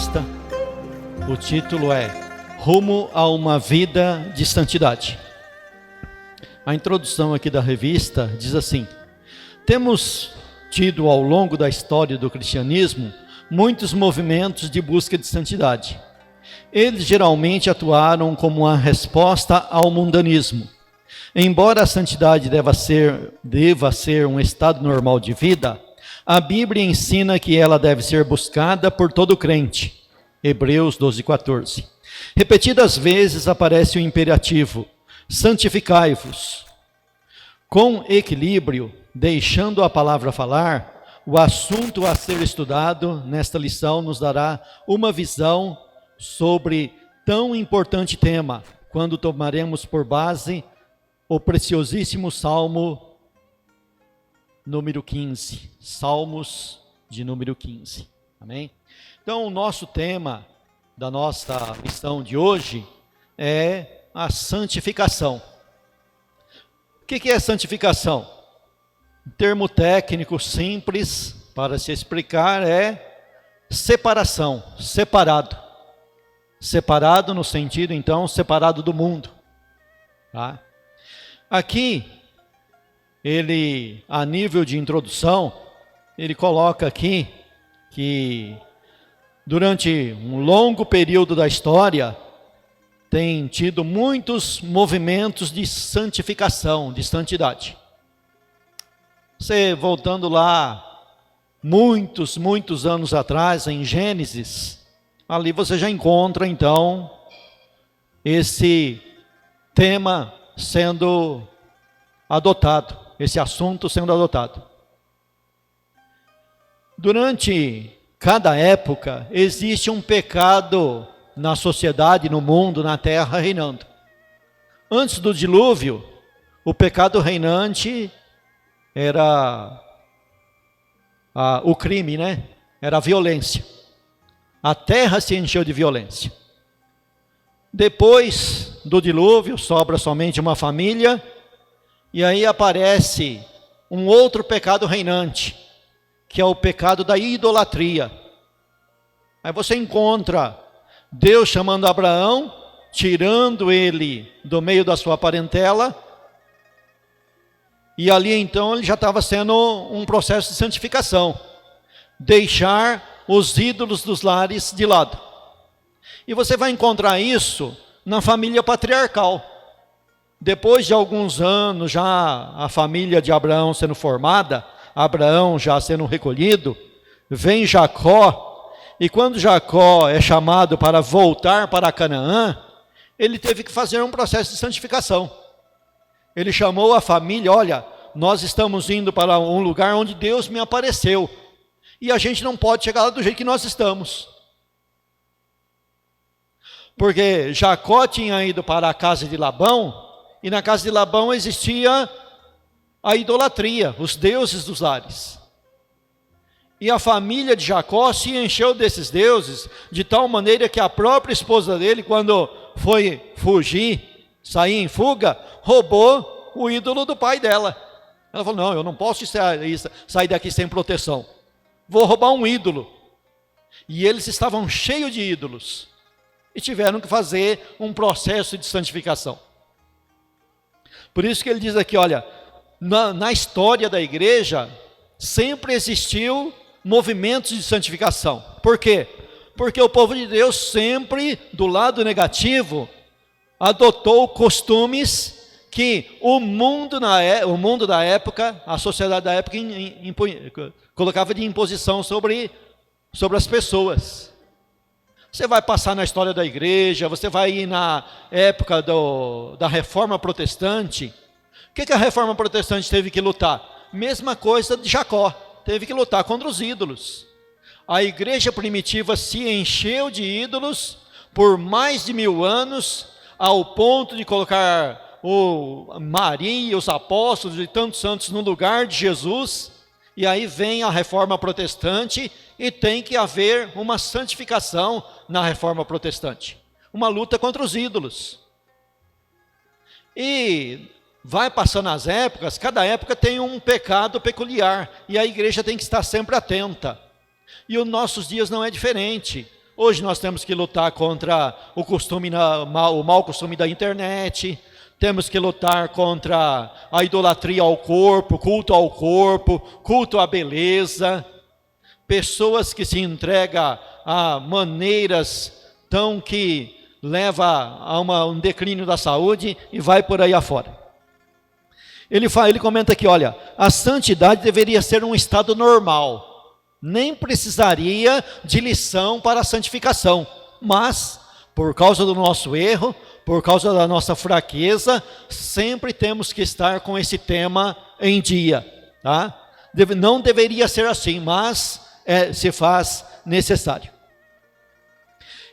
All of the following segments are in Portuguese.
revista. O título é Rumo a uma Vida de Santidade. A introdução aqui da revista diz assim: temos tido ao longo da história do cristianismo muitos movimentos de busca de santidade. Eles geralmente atuaram como uma resposta ao mundanismo. Embora a santidade deva ser um estado normal de vida, a Bíblia ensina que ela deve ser buscada por todo crente. Hebreus 12:14. Repetidas vezes aparece o imperativo: santificai-vos. Com equilíbrio, deixando a palavra falar, o assunto a ser estudado nesta lição nos dará uma visão sobre tão importante tema, quando tomaremos por base o preciosíssimo Salmo número 15, Salmos de número 15, amém? Então, o nosso tema da nossa lição de hoje é a santificação. O que é santificação? Um termo técnico simples para se explicar é separação, separado. Separado no sentido, então, separado do mundo. Tá? Aqui, ele, a nível de introdução, ele coloca aqui que durante um longo período da história, tem tido muitos movimentos de santificação, de santidade. Você voltando lá, muitos anos atrás, em Gênesis, ali você já encontra, então, esse tema sendo adotado, esse assunto sendo adotado. Durante cada época, existe um pecado na sociedade, no mundo, na terra, reinando. Antes do dilúvio, o pecado reinante era o crime, né? Era a violência. A terra se encheu de violência. Depois do dilúvio, sobra somente uma família, e aí aparece um outro pecado reinante, que é o pecado da idolatria. Aí você encontra Deus chamando Abraão, tirando ele do meio da sua parentela, e ali então ele já estava sendo um processo de santificação, deixar os ídolos dos lares de lado. E você vai encontrar isso na família patriarcal. Depois de alguns anos, já a família de Abraão sendo formada, Abraão já sendo recolhido, vem Jacó, e quando Jacó é chamado para voltar para Canaã, ele teve que fazer um processo de santificação. Ele chamou a família: olha, nós estamos indo para um lugar onde Deus me apareceu, e a gente não pode chegar lá do jeito que nós estamos. Porque Jacó tinha ido para a casa de Labão, e na casa de Labão existia a idolatria, os deuses dos lares. E a família de Jacó se encheu desses deuses, de tal maneira que a própria esposa dele, quando foi fugir, sair em fuga, roubou o ídolo do pai dela. Ela falou: não, eu não posso sair daqui sem proteção, vou roubar um ídolo. E eles estavam cheios de ídolos, e tiveram que fazer um processo de santificação. Por isso que ele diz aqui, olha, na história da igreja, sempre existiu movimentos de santificação. Por quê? Porque o povo de Deus sempre, do lado negativo, adotou costumes que o mundo da época, a sociedade da época, colocava de imposição sobre as pessoas. Você vai passar na história da igreja, você vai ir na época da Reforma Protestante. O que a Reforma Protestante teve que lutar? Mesma coisa de Jacó, teve que lutar contra os ídolos. A igreja primitiva se encheu de ídolos por mais de 1000 anos, ao ponto de colocar Maria, os apóstolos e tantos santos no lugar de Jesus. E aí vem a Reforma Protestante e tem que haver uma santificação na Reforma Protestante. Uma luta contra os ídolos. E vai passando as épocas, cada época tem um pecado peculiar, e a igreja tem que estar sempre atenta. E os nossos dias não é diferente. Hoje nós temos que lutar contra o mau costume da internet, temos que lutar contra a idolatria ao corpo, culto à beleza, pessoas que se entregam a maneiras tão que leva a um declínio da saúde e vai por aí afora. Ele comenta aqui, olha, a santidade deveria ser um estado normal, nem precisaria de lição para a santificação, mas por causa do nosso erro, por causa da nossa fraqueza, sempre temos que estar com esse tema em dia, tá? Não deveria ser assim, mas se faz necessário.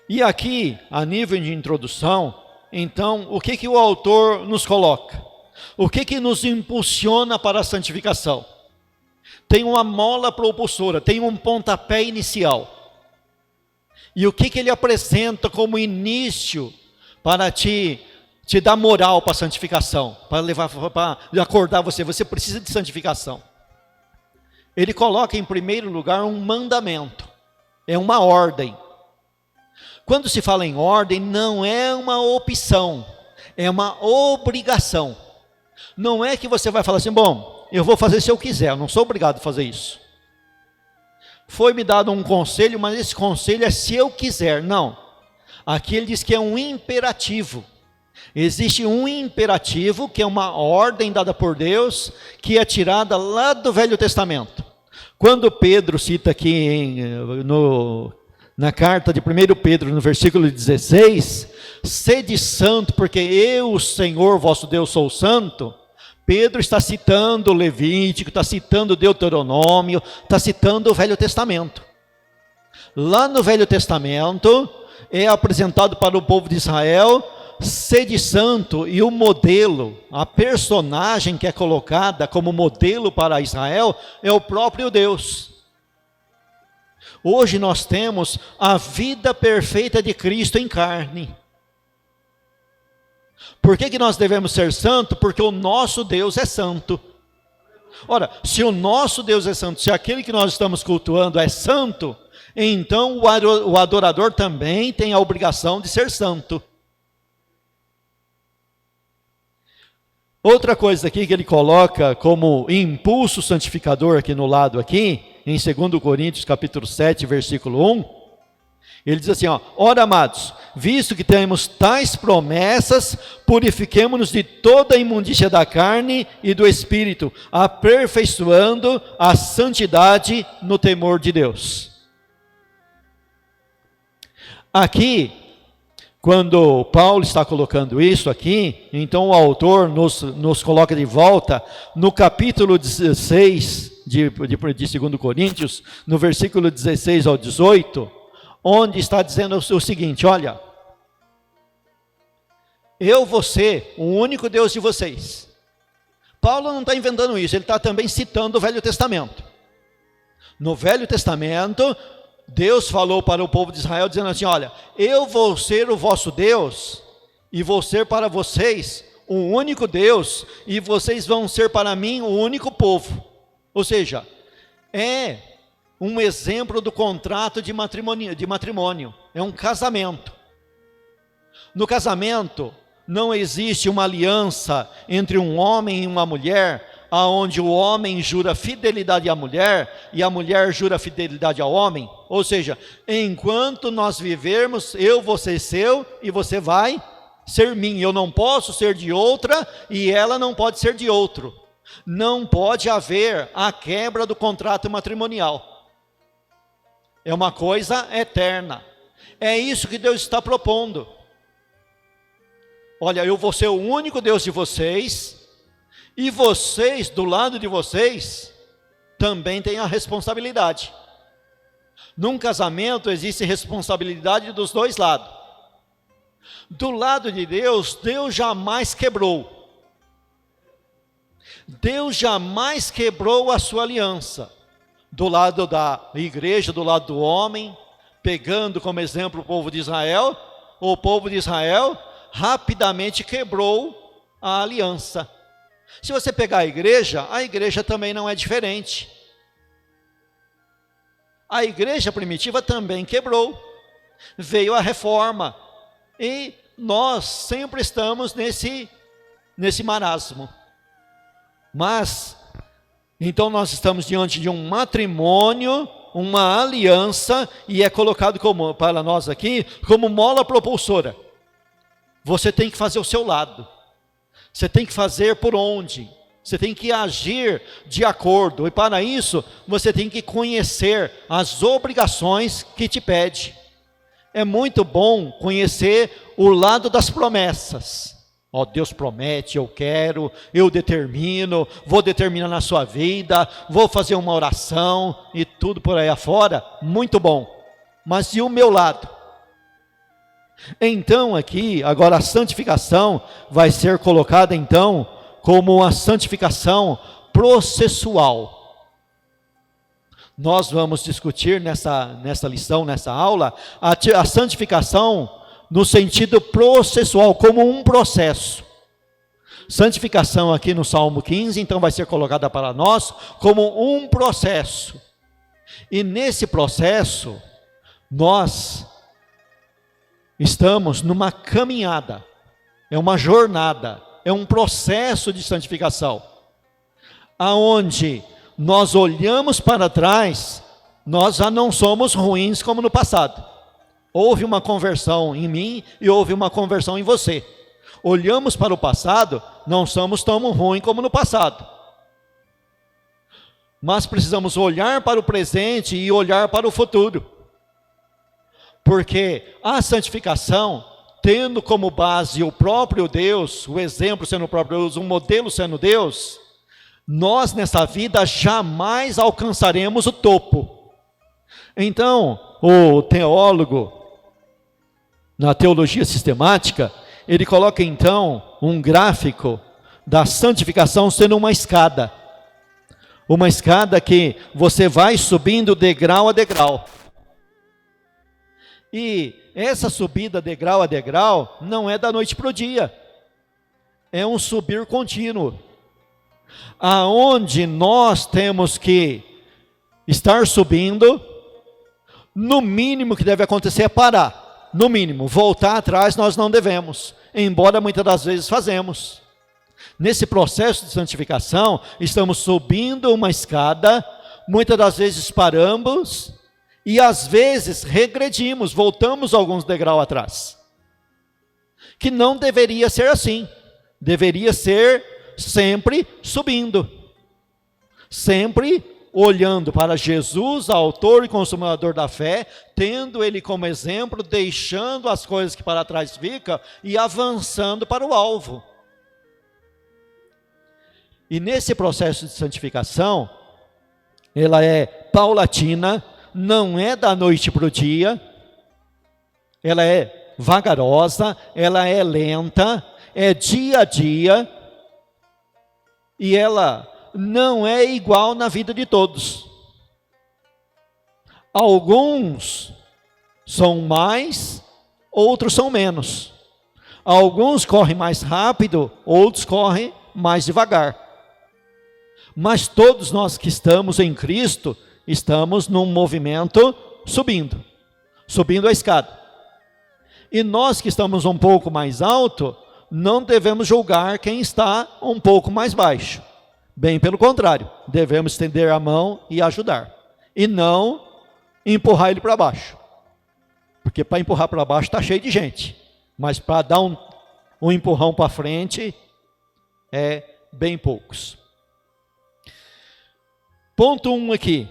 E aqui, a nível de introdução, então, o que o autor nos coloca? O que nos impulsiona para a santificação? Tem uma mola propulsora, tem um pontapé inicial. E o que ele apresenta como início para te dar moral para a santificação, para acordar você precisa de santificação. Ele coloca em primeiro lugar um mandamento, é uma ordem. Quando se fala em ordem, não é uma opção, é uma obrigação. Não é que você vai falar assim, bom, eu vou fazer se eu quiser, eu não sou obrigado a fazer isso. Foi-me dado um conselho, mas esse conselho é se eu quiser. Não, aqui ele diz que é um imperativo. Existe um imperativo, que é uma ordem dada por Deus, que é tirada lá do Velho Testamento. Quando Pedro cita aqui na carta de 1 Pedro, no versículo 16, sede santo, porque eu, o Senhor vosso Deus, sou santo. Pedro está citando o Levítico, está citando o Deuteronômio, está citando o Velho Testamento. Lá no Velho Testamento, é apresentado para o povo de Israel, sede santo, e o modelo, a personagem que é colocada como modelo para Israel, é o próprio Deus. Hoje nós temos a vida perfeita de Cristo em carne. Por que nós devemos ser santos? Porque o nosso Deus é santo. Ora, se o nosso Deus é santo, se aquele que nós estamos cultuando é santo, então o adorador também tem a obrigação de ser santo. Outra coisa aqui que ele coloca como impulso santificador aqui no lado aqui, em 2 Coríntios capítulo 7, versículo 1, ele diz assim, ora amados, visto que temos tais promessas, purifiquemo-nos de toda a imundícia da carne e do espírito, aperfeiçoando a santidade no temor de Deus. Aqui, quando Paulo está colocando isso aqui, então o autor nos coloca de volta no capítulo 16 de 2 Coríntios, no versículo 16 ao 18, onde está dizendo o seguinte, olha, eu vou ser o único Deus de vocês. Paulo não está inventando isso, ele está também citando o Velho Testamento. No Velho Testamento, Deus falou para o povo de Israel, dizendo assim, olha, eu vou ser o vosso Deus, e vou ser para vocês o único Deus, e vocês vão ser para mim o único povo. Ou seja, é um exemplo do contrato de matrimônio, é um casamento. No casamento, não existe uma aliança entre um homem e uma mulher, aonde o homem jura fidelidade à mulher e a mulher jura fidelidade ao homem. Ou seja, enquanto nós vivermos, eu vou ser seu e você vai ser minha. Eu não posso ser de outra e ela não pode ser de outro. Não pode haver a quebra do contrato matrimonial. É uma coisa eterna. É isso que Deus está propondo. Olha, eu vou ser o único Deus de vocês, e vocês, do lado de vocês, também têm a responsabilidade. Num casamento existe responsabilidade dos dois lados. Do lado de Deus, Deus jamais quebrou. Deus jamais quebrou a sua aliança. Do lado da igreja, do lado do homem, pegando como exemplo o povo de Israel, o povo de Israel rapidamente quebrou a aliança. Se você pegar a igreja também não é diferente. A igreja primitiva também quebrou. veio a reforma, e nós sempre estamos nesse marasmo. Mas, então nós estamos diante de um matrimônio, uma aliança, e é colocado para nós aqui, como mola propulsora. Você tem que fazer o seu lado, você tem que fazer por onde, você tem que agir de acordo, e para isso, você tem que conhecer as obrigações que te pede. É muito bom conhecer o lado das promessas. Deus promete, eu quero, eu determino, vou determinar na sua vida, vou fazer uma oração e tudo por aí afora, muito bom. Mas e o meu lado? Então aqui, agora a santificação vai ser colocada então como uma santificação processual. Nós vamos discutir nessa lição, nessa aula, a santificação no sentido processual, como um processo. Santificação aqui no Salmo 15, então vai ser colocada para nós como um processo. E nesse processo, nós estamos numa caminhada, é uma jornada, é um processo de santificação, aonde nós olhamos para trás, nós já não somos ruins como no passado. Houve uma conversão em mim e houve uma conversão em você. Olhamos para o passado, não somos tão ruins como no passado. Mas precisamos olhar para o presente e olhar para o futuro. Porque a santificação, tendo como base o próprio Deus, o exemplo sendo o próprio Deus, o modelo sendo Deus, nós nessa vida jamais alcançaremos o topo. Então, o teólogo, na teologia sistemática, ele coloca então um gráfico da santificação sendo uma escada. Uma escada que você vai subindo degrau a degrau. E essa subida degrau a degrau não é da noite para o dia. É um subir contínuo. Aonde nós temos que estar subindo, no mínimo que deve acontecer é parar. No mínimo, voltar atrás nós não devemos, embora muitas das vezes fazemos. Nesse processo de santificação, estamos subindo uma escada, muitas das vezes paramos, e às vezes regredimos, voltamos alguns degraus atrás. Que não deveria ser assim, deveria ser sempre subindo, sempre olhando para Jesus, autor e consumador da fé, tendo ele como exemplo, deixando as coisas que para trás ficam e avançando para o alvo. E nesse processo de santificação, ela é paulatina, não é da noite para o dia, ela é vagarosa, ela é lenta, é dia a dia, e ela não é igual na vida de todos. Alguns são mais, outros são menos. Alguns correm mais rápido, outros correm mais devagar. Mas todos nós que estamos em Cristo, estamos num movimento subindo a escada. E nós que estamos um pouco mais alto, não devemos julgar quem está um pouco mais baixo. Bem pelo contrário, devemos estender a mão e ajudar. E não empurrar ele para baixo. Porque para empurrar para baixo está cheio de gente. Mas para dar um empurrão para frente, é bem poucos. Ponto 1 aqui.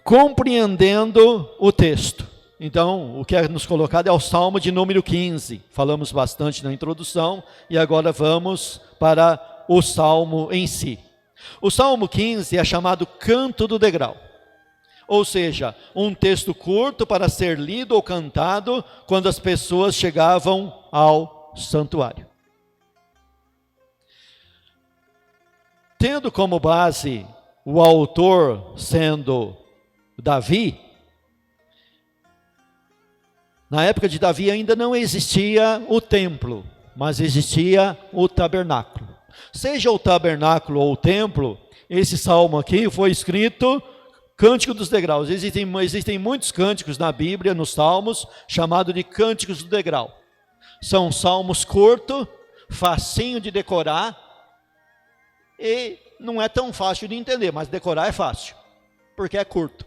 Compreendendo o texto. Então, o que é nos colocado é o Salmo de número 15. Falamos bastante na introdução e agora vamos para o Salmo em si. O Salmo 15 é chamado Canto do Degrau. Ou seja, um texto curto para ser lido ou cantado quando as pessoas chegavam ao santuário. Tendo como base o autor sendo Davi, na época de Davi ainda não existia o templo, mas existia o tabernáculo. Seja o tabernáculo ou o templo, esse salmo aqui foi escrito Cântico dos degraus. Existem muitos cânticos na Bíblia, nos Salmos, chamado de cânticos do degrau. São salmos curtos, facinho de decorar, e não é tão fácil de entender, mas decorar é fácil, porque é curto.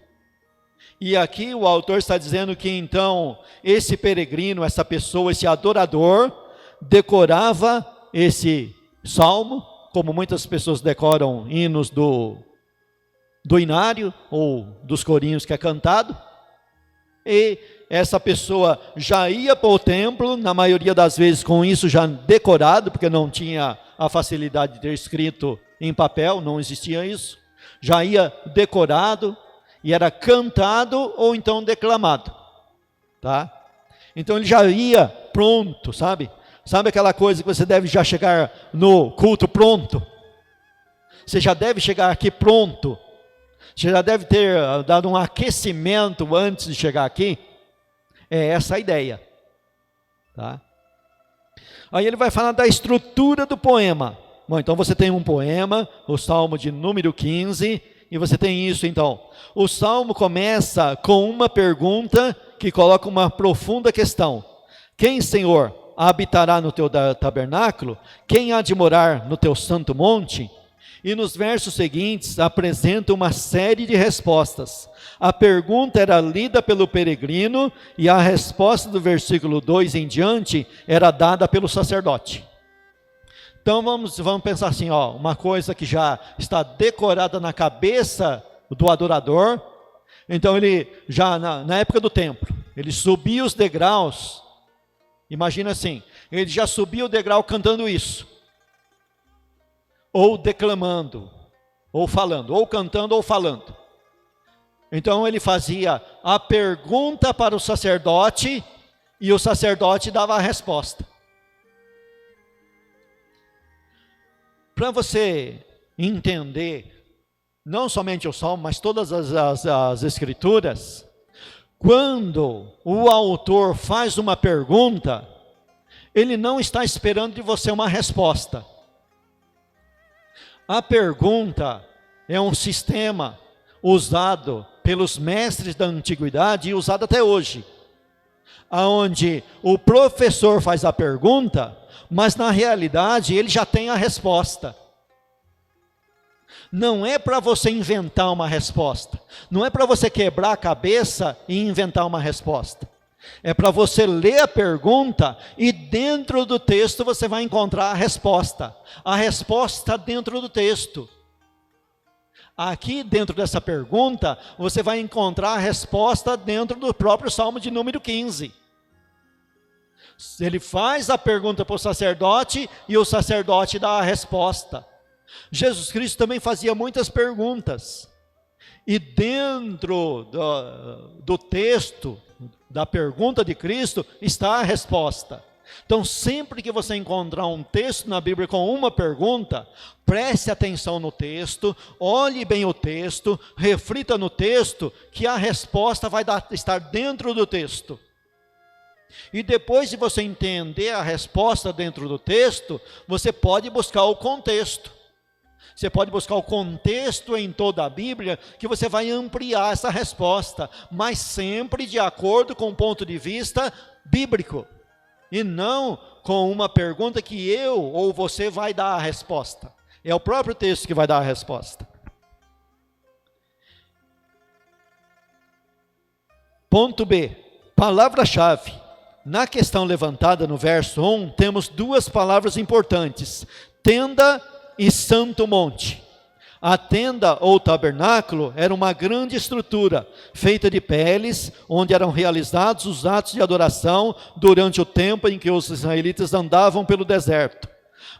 E aqui o autor está dizendo que então esse peregrino, essa pessoa, esse adorador, decorava esse salmo, como muitas pessoas decoram hinos do inário ou dos corinhos que é cantado, e essa pessoa já ia para o templo, na maioria das vezes com isso já decorado, porque não tinha a facilidade de ter escrito em papel, não existia isso, já ia decorado, e era cantado ou então declamado, tá? Então ele já ia pronto, sabe? Sabe aquela coisa que você deve já chegar no culto pronto? Você já deve chegar aqui pronto. Você já deve ter dado um aquecimento antes de chegar aqui. É essa a ideia, tá? Aí ele vai falar da estrutura do poema. Bom, então você tem um poema, o Salmo de número 15, e você tem isso então. O Salmo começa com uma pergunta que coloca uma profunda questão. Quem, Senhor, habitará no teu tabernáculo? Quem há de morar no teu santo monte? E nos versos seguintes apresenta uma série de respostas. A pergunta era lida pelo peregrino e a resposta do versículo 2 em diante era dada pelo sacerdote. Então vamos pensar assim, uma coisa que já está decorada na cabeça do adorador. Então ele já na época do templo, ele subia os degraus, imagina assim, ele já subia o degrau cantando isso, ou declamando, ou falando, ou cantando ou falando. Então ele fazia a pergunta para o sacerdote, e o sacerdote dava a resposta. Para você entender, não somente o Salmo, mas todas as Escrituras, quando o autor faz uma pergunta, ele não está esperando de você uma resposta. A pergunta é um sistema usado pelos mestres da antiguidade e usado até hoje, aonde o professor faz a pergunta, mas na realidade ele já tem a resposta. Não é para você inventar uma resposta, não é para você quebrar a cabeça e inventar uma resposta. É para você ler a pergunta e dentro do texto você vai encontrar a resposta dentro do texto. Aqui dentro dessa pergunta, você vai encontrar a resposta dentro do próprio Salmo de número 15. Ele faz a pergunta para o sacerdote e o sacerdote dá a resposta. Jesus Cristo também fazia muitas perguntas. E dentro do texto, da pergunta de Cristo, está a resposta. Então, sempre que você encontrar um texto na Bíblia com uma pergunta, preste atenção no texto, olhe bem o texto, reflita no texto, que a resposta vai estar dentro do texto. E depois de você entender a resposta dentro do texto, você pode buscar o contexto. Você pode buscar o contexto em toda a Bíblia, que você vai ampliar essa resposta, mas sempre de acordo com o ponto de vista bíblico, e não com uma pergunta que eu ou você vai dar a resposta. É o próprio texto que vai dar a resposta. Ponto B, palavra-chave. Na questão levantada no verso 1, temos duas palavras importantes: tenda e santo monte. A tenda ou tabernáculo era uma grande estrutura, feita de peles, onde eram realizados os atos de adoração durante o tempo em que os israelitas andavam pelo deserto.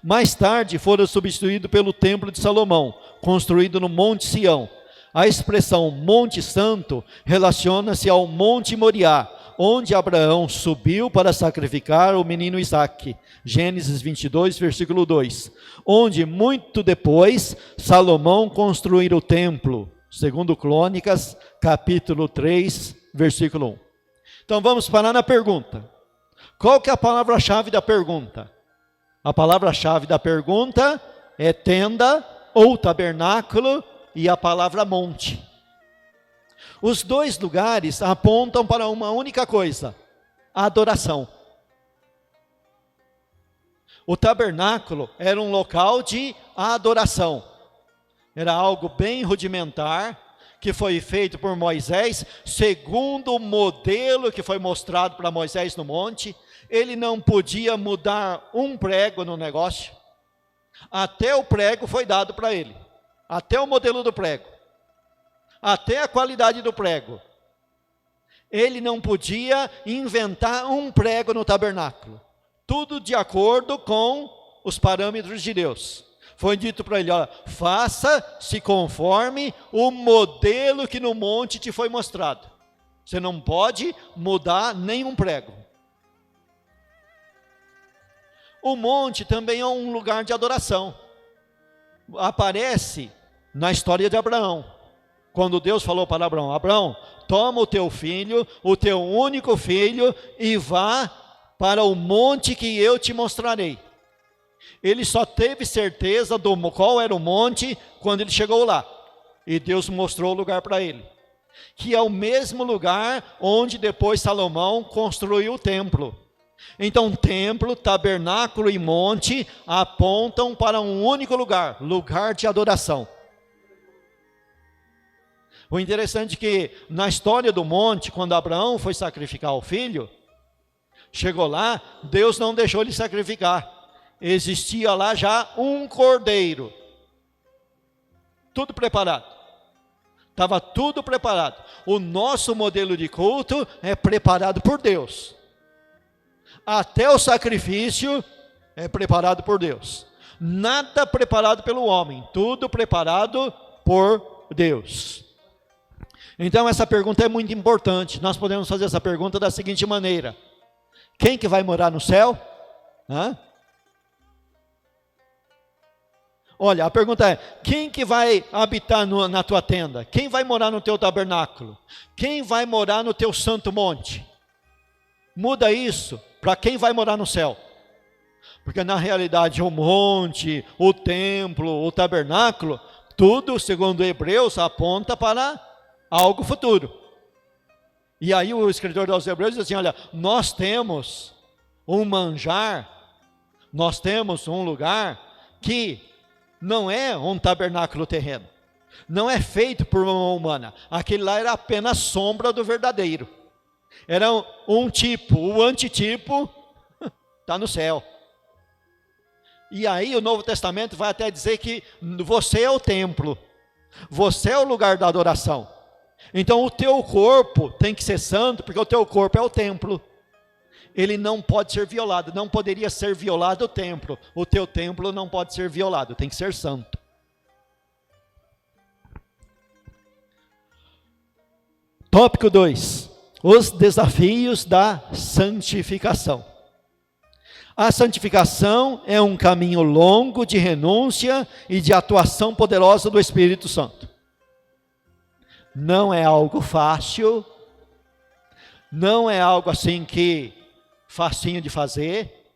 Mais tarde foram substituídos pelo templo de Salomão, construído no Monte Sião. A expressão Monte Santo relaciona-se ao Monte Moriá, onde Abraão subiu para sacrificar o menino Isaque, Gênesis 22, versículo 2, onde muito depois Salomão construiu o templo, segundo Crônicas, capítulo 3, versículo 1. Então vamos parar na pergunta. Qual que é a palavra-chave da pergunta? A palavra-chave da pergunta é tenda ou tabernáculo e a palavra monte. Os dois lugares apontam para uma única coisa: a adoração. O tabernáculo era um local de adoração. Era algo bem rudimentar, que foi feito por Moisés, segundo o modelo que foi mostrado para Moisés no monte. Ele não podia mudar um prego no negócio. Até o prego foi dado para ele. Até o modelo do prego. Até a qualidade do prego. Ele não podia inventar um prego no tabernáculo. Tudo de acordo com os parâmetros de Deus. Foi dito para ele: olha, faça-se conforme o modelo que no monte te foi mostrado. Você não pode mudar nenhum prego. O monte também é um lugar de adoração. Aparece na história de Abraão. Quando Deus falou para Abraão: Abraão, toma o teu filho, o teu único filho, e vá para o monte que eu te mostrarei. Ele só teve certeza do qual era o monte quando ele chegou lá. E Deus mostrou o lugar para ele. Que é o mesmo lugar onde depois Salomão construiu o templo. Então, templo, tabernáculo e monte apontam para um único lugar, lugar de adoração. O interessante é que na história do monte, quando Abraão foi sacrificar o filho, chegou lá, Deus não deixou ele sacrificar. Existia lá já um cordeiro. Tudo preparado. Estava tudo preparado. O nosso modelo de culto é preparado por Deus. Até o sacrifício é preparado por Deus. Nada preparado pelo homem, tudo preparado por Deus. Então essa pergunta é muito importante. Nós podemos fazer essa pergunta da seguinte maneira: quem que vai morar no céu? Olha, a pergunta é: quem que vai habitar na tua tenda? Quem vai morar no teu tabernáculo? Quem vai morar no teu santo monte? Muda isso para quem vai morar no céu. Porque na realidade o monte, o templo, o tabernáculo, tudo, segundo Hebreus, aponta para algo futuro. E aí o escritor aos Hebreus diz assim: olha, nós temos um manjar, nós temos um lugar que não é um tabernáculo terreno, não é feito por uma mão humana. Aquele lá era apenas sombra do verdadeiro. Era um tipo, o antitipo está no céu. E aí o Novo Testamento vai até dizer que você é o templo, você é o lugar da adoração. Então o teu corpo tem que ser santo, porque o teu corpo é o templo. Ele não pode ser violado, não poderia ser violado o templo. O teu templo não pode ser violado, tem que ser santo. Tópico 2. Os desafios da santificação. A santificação é um caminho longo de renúncia e de atuação poderosa do Espírito Santo. Não é algo fácil, não é algo assim que facinho de fazer,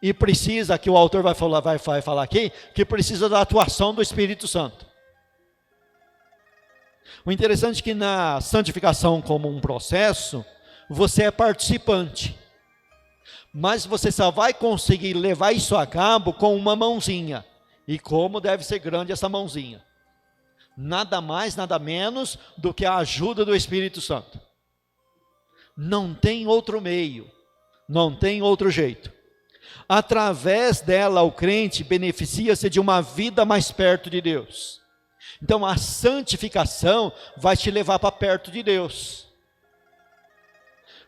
e precisa, que o autor vai falar aqui, que precisa da atuação do Espírito Santo. O interessante é que na santificação como um processo, você é participante, mas você só vai conseguir levar isso a cabo com uma mãozinha. E como deve ser grande essa mãozinha? Nada mais, nada menos do que a ajuda do Espírito Santo. Não tem outro meio, não tem outro jeito. Através dela o crente beneficia-se de uma vida mais perto de Deus. Então a santificação vai te levar para perto de Deus.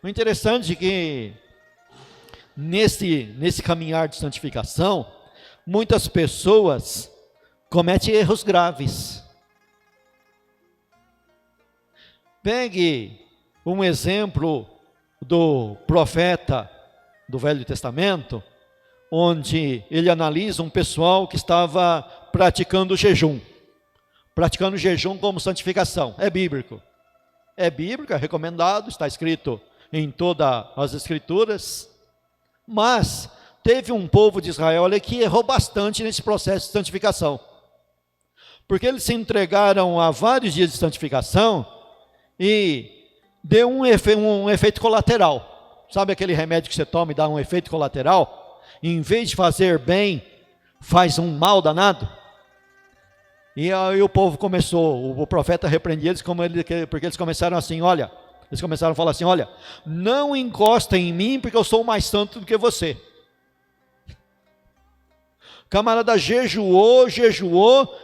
O interessante é que nesse caminhar de santificação, muitas pessoas cometem erros graves. Pegue um exemplo do profeta do Velho Testamento, onde ele analisa um pessoal que estava praticando jejum como santificação. É bíblico, é recomendado, está escrito em todas as escrituras, mas teve um povo de Israel ali que errou bastante nesse processo de santificação, porque eles se entregaram a vários dias de santificação, e deu um efeito colateral. Sabe aquele remédio que você toma e dá um efeito colateral? Em vez de fazer bem, faz um mal danado. E aí o povo começou, o profeta repreendia eles, porque eles começaram assim, olha, eles começaram a falar assim, olha, não encosta em mim porque eu sou mais santo do que você. O camarada jejuou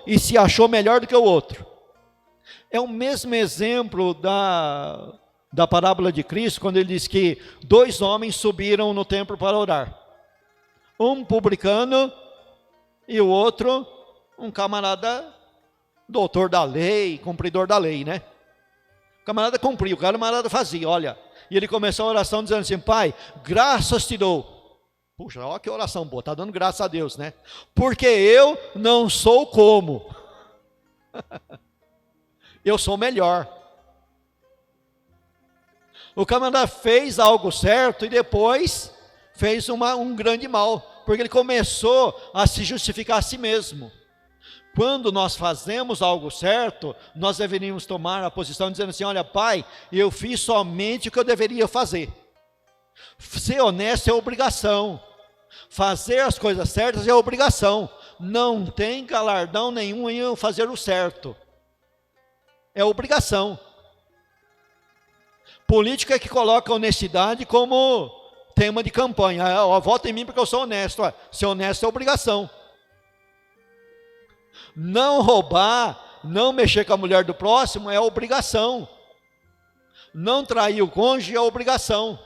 e se achou melhor do que o outro. É o mesmo exemplo da parábola de Cristo, quando ele diz que 2 homens subiram no templo para orar. Um publicano e o outro, um camarada doutor da lei, cumpridor da lei, né? O camarada cumpria, o camarada fazia, olha. E ele começou a oração dizendo assim, Pai, graças te dou. Puxa, olha que oração boa, está dando graças a Deus, né? Porque eu não sou como. Eu sou melhor. O camarada fez algo certo e depois fez um grande mal, porque ele começou a se justificar a si mesmo. Quando nós fazemos algo certo, nós deveríamos tomar a posição dizendo assim, olha Pai, eu fiz somente o que eu deveria fazer. Ser honesto é obrigação. Fazer as coisas certas é obrigação. Não tem galardão nenhum em eu fazer o certo. É obrigação. Política é que coloca a honestidade como tema de campanha. Vota em mim porque eu sou honesto. Ser honesto é obrigação. Não roubar, não mexer com a mulher do próximo é obrigação. Não trair o cônjuge é obrigação.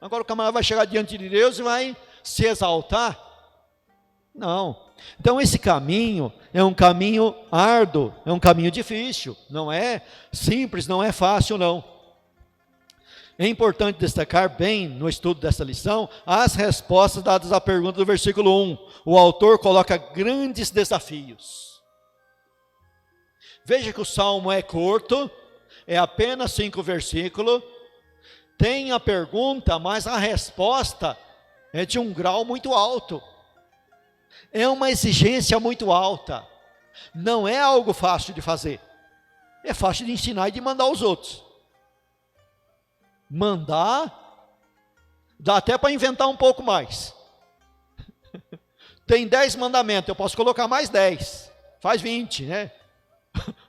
Agora o camarada vai chegar diante de Deus e vai se exaltar? Não. Então esse caminho é um caminho árduo, é um caminho difícil, não é simples, não é fácil não. É importante destacar bem no estudo dessa lição as respostas dadas à pergunta do versículo 1. O autor coloca grandes desafios. Veja que o salmo é curto, é apenas 5 versículos, tem a pergunta, mas a resposta é de um grau muito alto. É uma exigência muito alta. Não é algo fácil de fazer. É fácil de ensinar e de mandar aos outros. Mandar, dá até para inventar um pouco mais. Tem 10 mandamentos, eu posso colocar mais 10. Faz 20, né?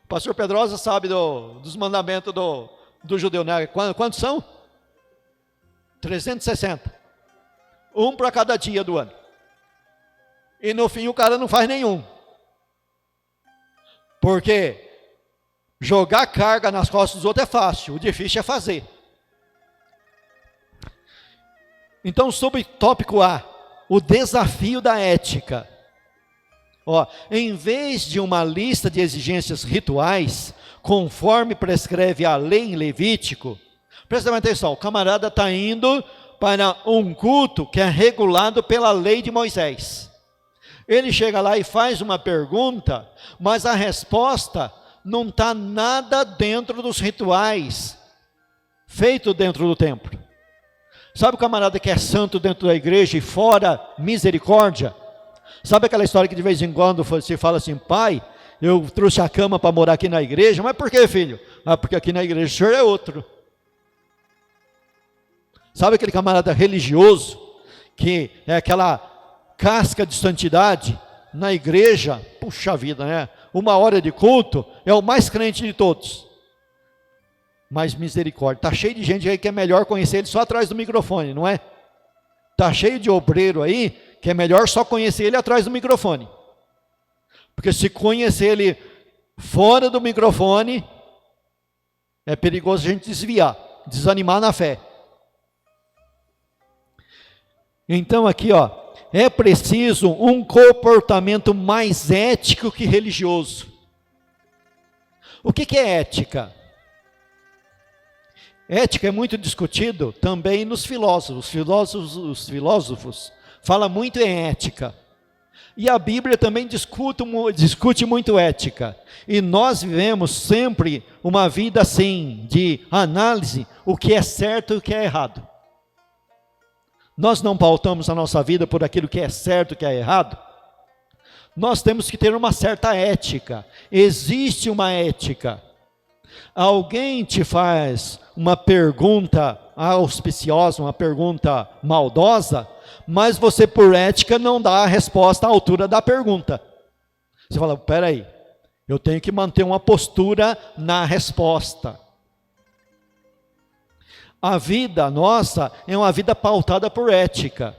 O pastor Pedrosa sabe dos mandamentos do judeu, né? Quantos são? 360. Um para cada dia do ano. E no fim o cara não faz nenhum. Porque jogar carga nas costas dos outros é fácil, o difícil é fazer. Então, sobre tópico A, o desafio da ética. Em vez de uma lista de exigências rituais, conforme prescreve a lei em Levítico, presta atenção, o camarada está indo para um culto que é regulado pela lei de Moisés. Ele chega lá e faz uma pergunta, mas a resposta não está nada dentro dos rituais, feito dentro do templo. Sabe o camarada que é santo dentro da igreja e fora misericórdia? Sabe aquela história que de vez em quando se fala assim, pai, eu trouxe a cama para morar aqui na igreja, mas por que, filho? Porque aqui na igreja o senhor é outro. Sabe aquele camarada religioso, que é aquela casca de santidade na igreja, puxa vida, né? 1 hora de culto, é o mais crente de todos. Mas misericórdia, está cheio de gente aí que é melhor conhecer ele só atrás do microfone, não é? Está cheio de obreiro aí, que é melhor só conhecer ele atrás do microfone. Porque se conhecer ele fora do microfone, é perigoso a gente desviar, desanimar na fé. Então aqui, é preciso um comportamento mais ético que religioso. O que é ética? Ética é muito discutido também nos filósofos. Os filósofos falam muito em ética. E a Bíblia também discute muito ética. E nós vivemos sempre uma vida assim, de análise, o que é certo e o que é errado. Nós não pautamos a nossa vida por aquilo que é certo e que é errado. Nós temos que ter uma certa ética. Existe uma ética. Alguém te faz uma pergunta auspiciosa, uma pergunta maldosa, mas você, por ética, não dá a resposta à altura da pergunta. Você fala, peraí, eu tenho que manter uma postura na resposta. A vida nossa é uma vida pautada por ética.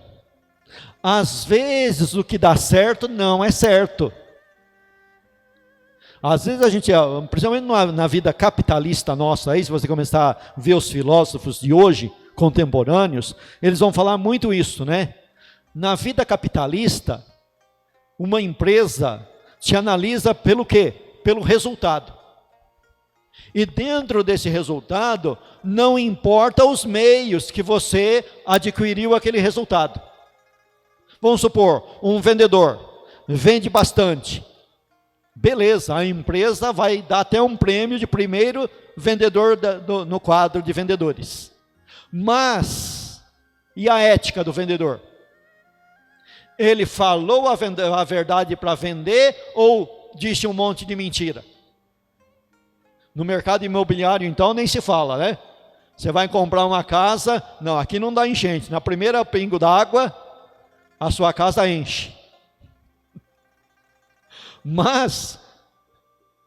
Às vezes o que dá certo não é certo. Às vezes a gente, principalmente na vida capitalista nossa, aí, se você começar a ver os filósofos de hoje, contemporâneos, eles vão falar muito isso, né? Na vida capitalista, uma empresa te analisa pelo quê? Pelo resultado. E dentro desse resultado, não importa os meios que você adquiriu aquele resultado. Vamos supor, um vendedor vende bastante. Beleza, a empresa vai dar até um prêmio de primeiro vendedor no quadro de vendedores. Mas, e a ética do vendedor? Ele falou a verdade para vender ou disse um monte de mentira? No mercado imobiliário, então, nem se fala, né? Você vai comprar uma casa, não, aqui não dá enchente. Na primeira pingo d'água, a sua casa enche. Mas,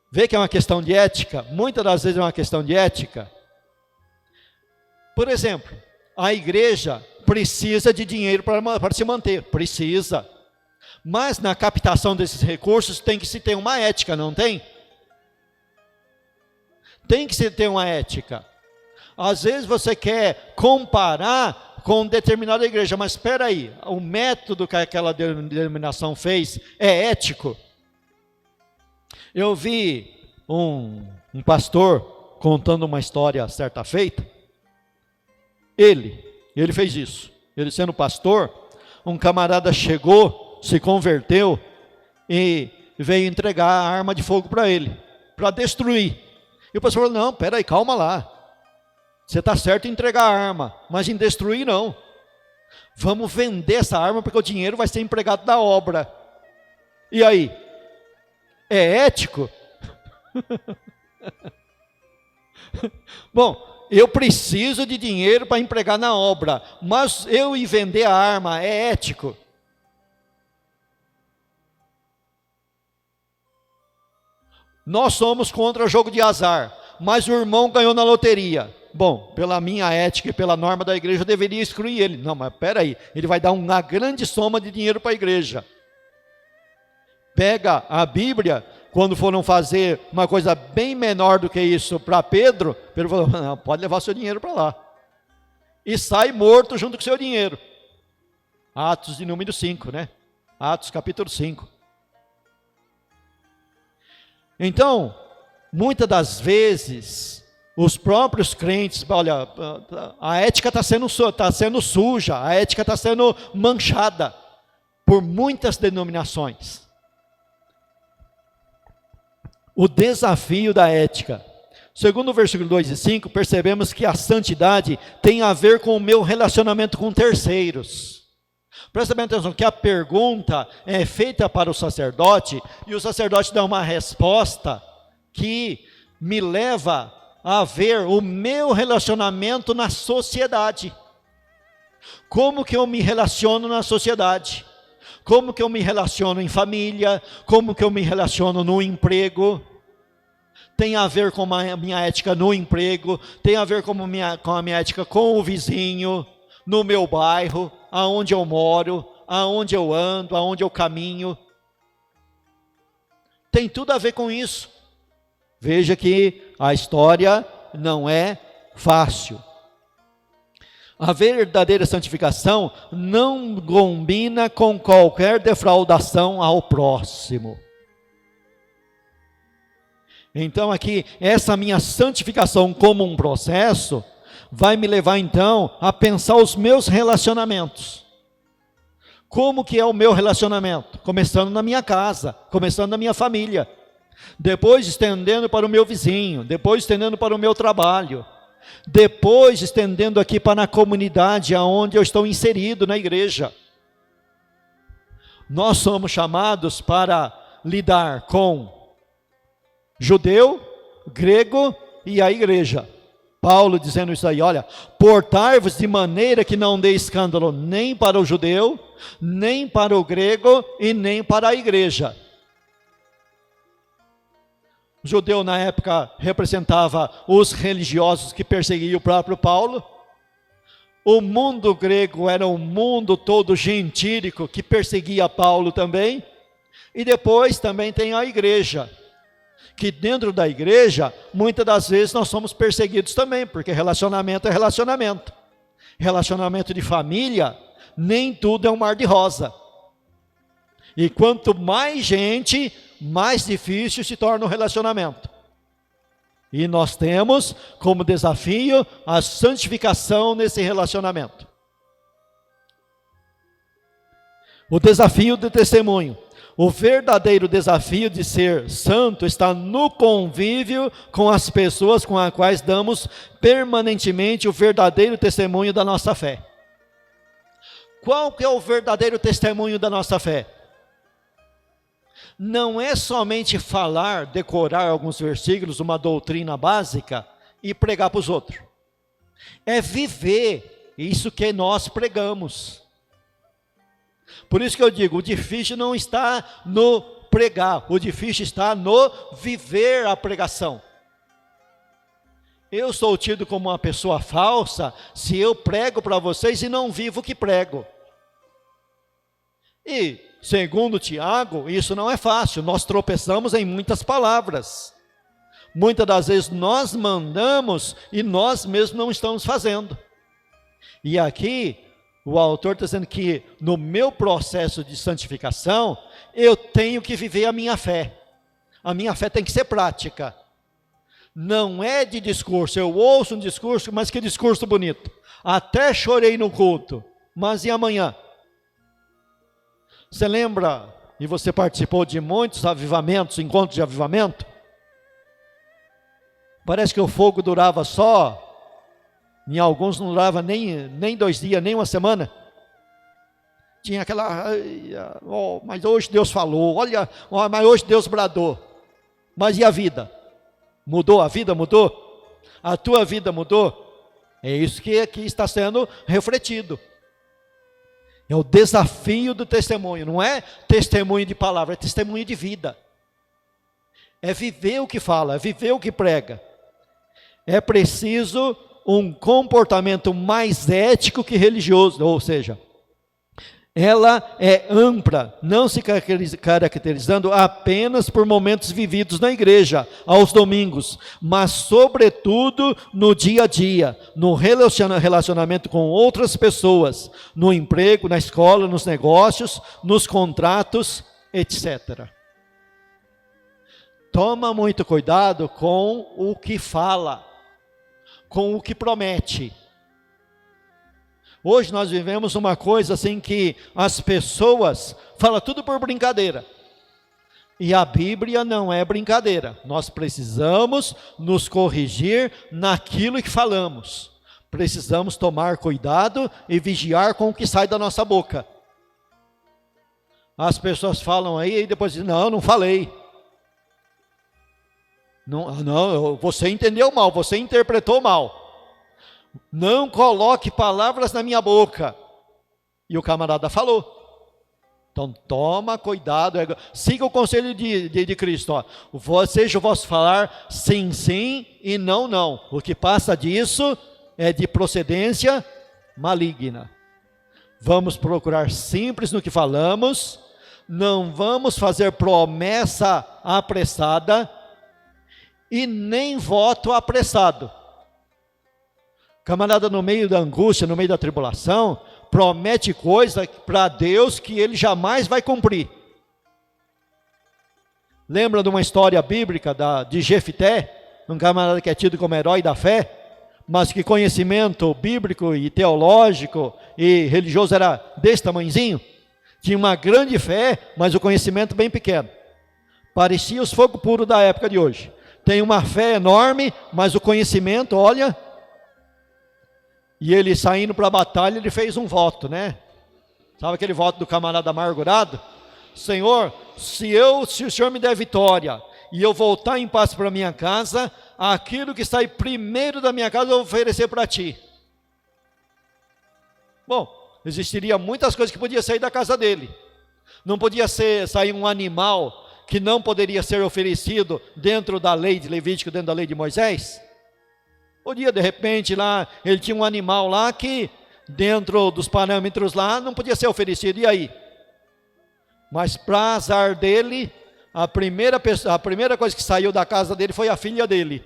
vê que é uma questão de ética? Muitas das vezes é uma questão de ética. Por exemplo, a igreja precisa de dinheiro para se manter, precisa. Mas na captação desses recursos tem que se ter uma ética, não tem? Tem que se ter uma ética. Às vezes você quer comparar com determinada igreja, mas espera aí, o método que aquela denominação fez é ético? Eu vi um pastor contando uma história certa feita. Ele fez isso. Ele sendo pastor, um camarada chegou, se converteu e veio entregar a arma de fogo para ele, para destruir. E o pastor falou, não, peraí, calma lá. Você está certo em entregar a arma, mas em destruir não. Vamos vender essa arma porque o dinheiro vai ser empregado na obra. E aí? É ético? Bom, eu preciso de dinheiro para empregar na obra, mas eu ir vender a arma é ético? Nós somos contra jogo de azar, mas o irmão ganhou na loteria. Bom, pela minha ética e pela norma da igreja, eu deveria excluir ele. Não, mas peraí, ele vai dar uma grande soma de dinheiro para a igreja. Pega a Bíblia, quando foram fazer uma coisa bem menor do que isso para Pedro, Pedro falou, não, pode levar seu dinheiro para lá. E sai morto junto com seu dinheiro. Atos de número 5, né? Atos capítulo 5. Então, muitas das vezes, os próprios crentes, olha, a ética está sendo suja, a ética está sendo manchada por muitas denominações. O desafio da ética. Segundo o versículo 2 e 5, percebemos que a santidade tem a ver com o meu relacionamento com terceiros. Presta bem atenção, que a pergunta é feita para o sacerdote, e o sacerdote dá uma resposta que me leva a ver o meu relacionamento na sociedade. Como que eu me relaciono na sociedade? Como que eu me relaciono em família? Como que eu me relaciono no emprego? Tem a ver com a minha ética no emprego, tem a ver com a minha ética com o vizinho, no meu bairro, aonde eu moro, aonde eu ando, aonde eu caminho. Tem tudo a ver com isso. Veja que a história não é fácil. A verdadeira santificação não combina com qualquer defraudação ao próximo. Então aqui, essa minha santificação como um processo, vai me levar então a pensar os meus relacionamentos. Como que é o meu relacionamento? Começando na minha casa, começando na minha família. Depois estendendo para o meu vizinho, depois estendendo para o meu trabalho. Depois estendendo aqui para a comunidade aonde eu estou inserido na igreja. Nós somos chamados para lidar com judeu, grego, e a igreja. Paulo dizendo isso aí, olha, portai-vos de maneira que não dê escândalo nem para o judeu, nem para o grego e nem para a igreja. O judeu na época representava os religiosos que perseguiam o próprio Paulo. O mundo grego era um mundo todo gentílico que perseguia Paulo também. E depois também tem a igreja, que dentro da igreja, muitas das vezes nós somos perseguidos também, porque relacionamento é relacionamento. Relacionamento de família, nem tudo é um mar de rosa. E quanto mais gente, mais difícil se torna o relacionamento. E nós temos como desafio a santificação nesse relacionamento. O desafio do testemunho. O verdadeiro desafio de ser santo está no convívio com as pessoas com as quais damos permanentemente o verdadeiro testemunho da nossa fé. Qual que é o verdadeiro testemunho da nossa fé? Não é somente falar, decorar alguns versículos, uma doutrina básica e pregar para os outros. É viver isso que nós pregamos. Por isso que eu digo, o difícil não está no pregar, o difícil está no viver a pregação. Eu sou tido como uma pessoa falsa se eu prego para vocês e não vivo o que prego. E, segundo Tiago, isso não é fácil, nós tropeçamos em muitas palavras. Muitas das vezes nós mandamos e nós mesmos não estamos fazendo. E aqui, o autor está dizendo que no meu processo de santificação, eu tenho que viver a minha fé. A minha fé tem que ser prática. Não é de discurso, eu ouço um discurso, mas que discurso bonito. Até chorei no culto, mas e amanhã? Você lembra, e você participou de muitos avivamentos, encontros de avivamento? Parece que o fogo durava só, em alguns não durava nem 2 dias, nem uma semana. Tinha aquela, oh, mas hoje Deus falou, olha, oh, mas hoje Deus bradou. Mas e a vida? Mudou a vida? Mudou? A tua vida mudou? É isso que aqui está sendo refletido. É o desafio do testemunho, não é testemunho de palavra, é testemunho de vida. É viver o que fala, é viver o que prega. É preciso um comportamento mais ético que religioso, ou seja, ela é ampla, não se caracterizando apenas por momentos vividos na igreja, aos domingos, mas sobretudo no dia a dia, no relacionamento com outras pessoas, no emprego, na escola, nos negócios, nos contratos, etc. Toma muito cuidado com o que fala, com o que promete. Hoje nós vivemos uma coisa assim que as pessoas falam tudo por brincadeira. E a Bíblia não é brincadeira. Nós precisamos nos corrigir naquilo que falamos. Precisamos tomar cuidado e vigiar com o que sai da nossa boca. As pessoas falam aí e depois dizem, não falei. Não, você entendeu mal, você interpretou mal. Não coloque palavras na minha boca. E o camarada falou. Então toma cuidado, siga o conselho de Cristo. Ó. Seja o vosso falar sim, sim e não, não. O que passa disso é de procedência maligna. Vamos procurar simples no que falamos, não vamos fazer promessa apressada e nem voto apressado. Camarada no meio da angústia, no meio da tribulação, promete coisa para Deus que ele jamais vai cumprir. Lembra de uma história bíblica de Jefté, um camarada que é tido como herói da fé, mas que conhecimento bíblico e teológico e religioso era desse tamanhozinho? Tinha uma grande fé, mas o conhecimento bem pequeno. Parecia os fogo puro da época de hoje. Tem uma fé enorme, mas o conhecimento, olha... E ele saindo para a batalha, ele fez um voto, né? Sabe aquele voto do camarada amargurado? Senhor, se o Senhor me der vitória e eu voltar em paz para minha casa, aquilo que sai primeiro da minha casa eu vou oferecer para ti. Bom, existiria muitas coisas que podiam sair da casa dele. Não podia sair um animal que não poderia ser oferecido dentro da lei de Levítico, dentro da lei de Moisés. Podia, de repente, lá, ele tinha um animal lá que, dentro dos parâmetros lá, não podia ser oferecido, e aí? Mas para azar dele, a primeira coisa que saiu da casa dele foi a filha dele.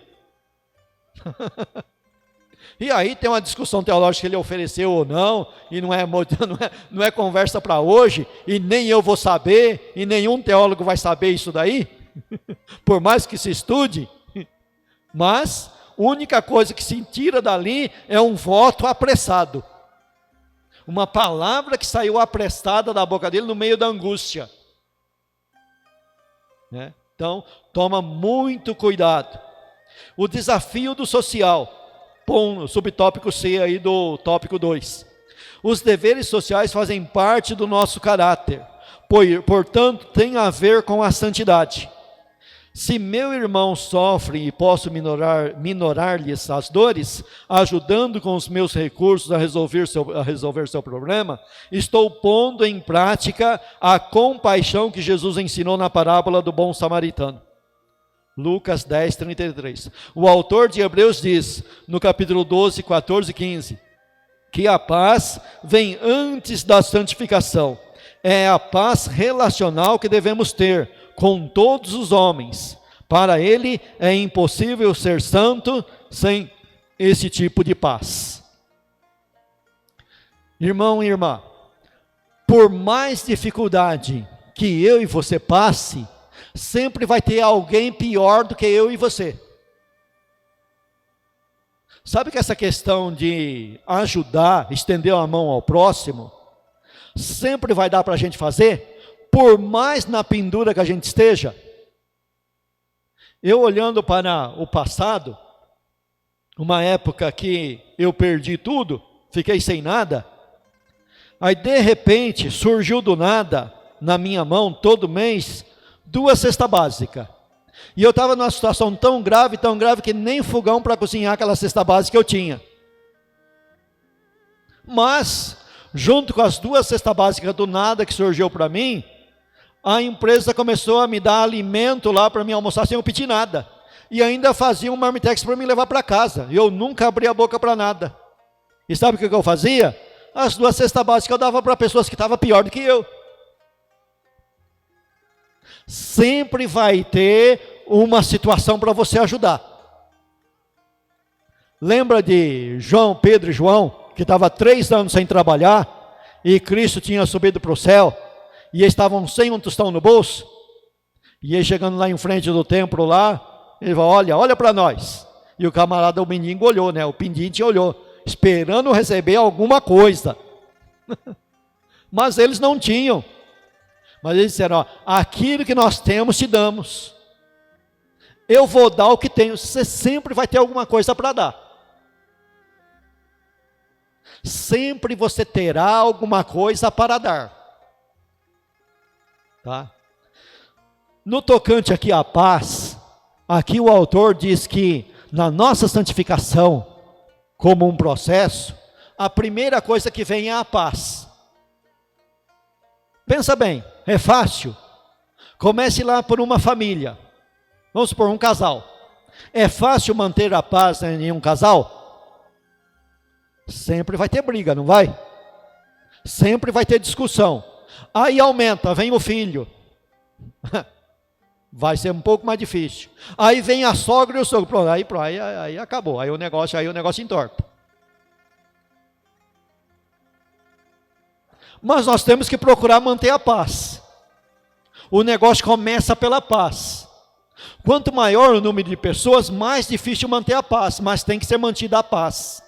E aí tem uma discussão teológica que ele ofereceu ou não, e não é conversa para hoje, e nem eu vou saber, e nenhum teólogo vai saber isso daí, por mais que se estude. Mas a única coisa que se tira dali é um voto apressado. Uma palavra que saiu apressada da boca dele no meio da angústia. Né? Então, toma muito cuidado. O desafio do social, subtópico C aí do tópico 2. Os deveres sociais fazem parte do nosso caráter, portanto, tem a ver com a santidade. Se meu irmão sofre e posso minorar-lhes as dores, ajudando com os meus recursos a resolver seu problema, estou pondo em prática a compaixão que Jesus ensinou na parábola do bom samaritano. Lucas 10, 33. O autor de Hebreus diz, no capítulo 12, 14 e 15, que a paz vem antes da santificação. É a paz relacional que devemos ter com todos os homens. Para ele é impossível ser santo sem esse tipo de paz. Irmão e irmã, por mais dificuldade que eu e você passe, sempre vai ter alguém pior do que eu e você. Sabe que essa questão de ajudar, estender a mão ao próximo, sempre vai dar para a gente fazer? Por mais na pendura que a gente esteja. Eu olhando para o passado, uma época que eu perdi tudo, fiquei sem nada, aí de repente surgiu do nada, na minha mão, todo mês, 2 cestas básicas. E eu estava numa situação tão grave, que nem fogão para cozinhar aquela cesta básica eu tinha. Mas, junto com as 2 cestas básicas do nada que surgiu para mim, a empresa começou a me dar alimento lá para mim almoçar sem eu pedir nada. E ainda fazia um marmitex para me levar para casa. Eu nunca abri a boca para nada. E sabe o que eu fazia? As 2 cestas básicas eu dava para pessoas que estavam pior do que eu. Sempre vai ter uma situação para você ajudar. Lembra de Pedro e João, que estava 3 anos sem trabalhar, e Cristo tinha subido para o céu, e eles estavam sem um tostão no bolso, e ele chegando lá em frente do templo lá, ele falou, olha para nós. E o camarada, o mendigo olhou, né? O pendente olhou, esperando receber alguma coisa. Mas eles não tinham. Mas eles disseram, aquilo que nós temos te damos. Eu vou dar o que tenho. Você sempre vai ter alguma coisa para dar. Sempre você terá alguma coisa para dar. Tá? No tocante aqui à paz, aqui o autor diz que na nossa santificação, como um processo, a primeira coisa que vem é a paz. Pensa bem, é fácil. Comece lá por uma família. Vamos supor, um casal. É fácil manter a paz em um casal? Sempre vai ter briga, não vai? Sempre vai ter discussão. Aí aumenta, vem o filho. Vai ser um pouco mais difícil. Aí vem a sogra e o sogro. Pronto, aí acabou. Aí o negócio entorta. Mas nós temos que procurar manter a paz. O negócio começa pela paz. Quanto maior o número de pessoas, mais difícil manter a paz, mas tem que ser mantida a paz.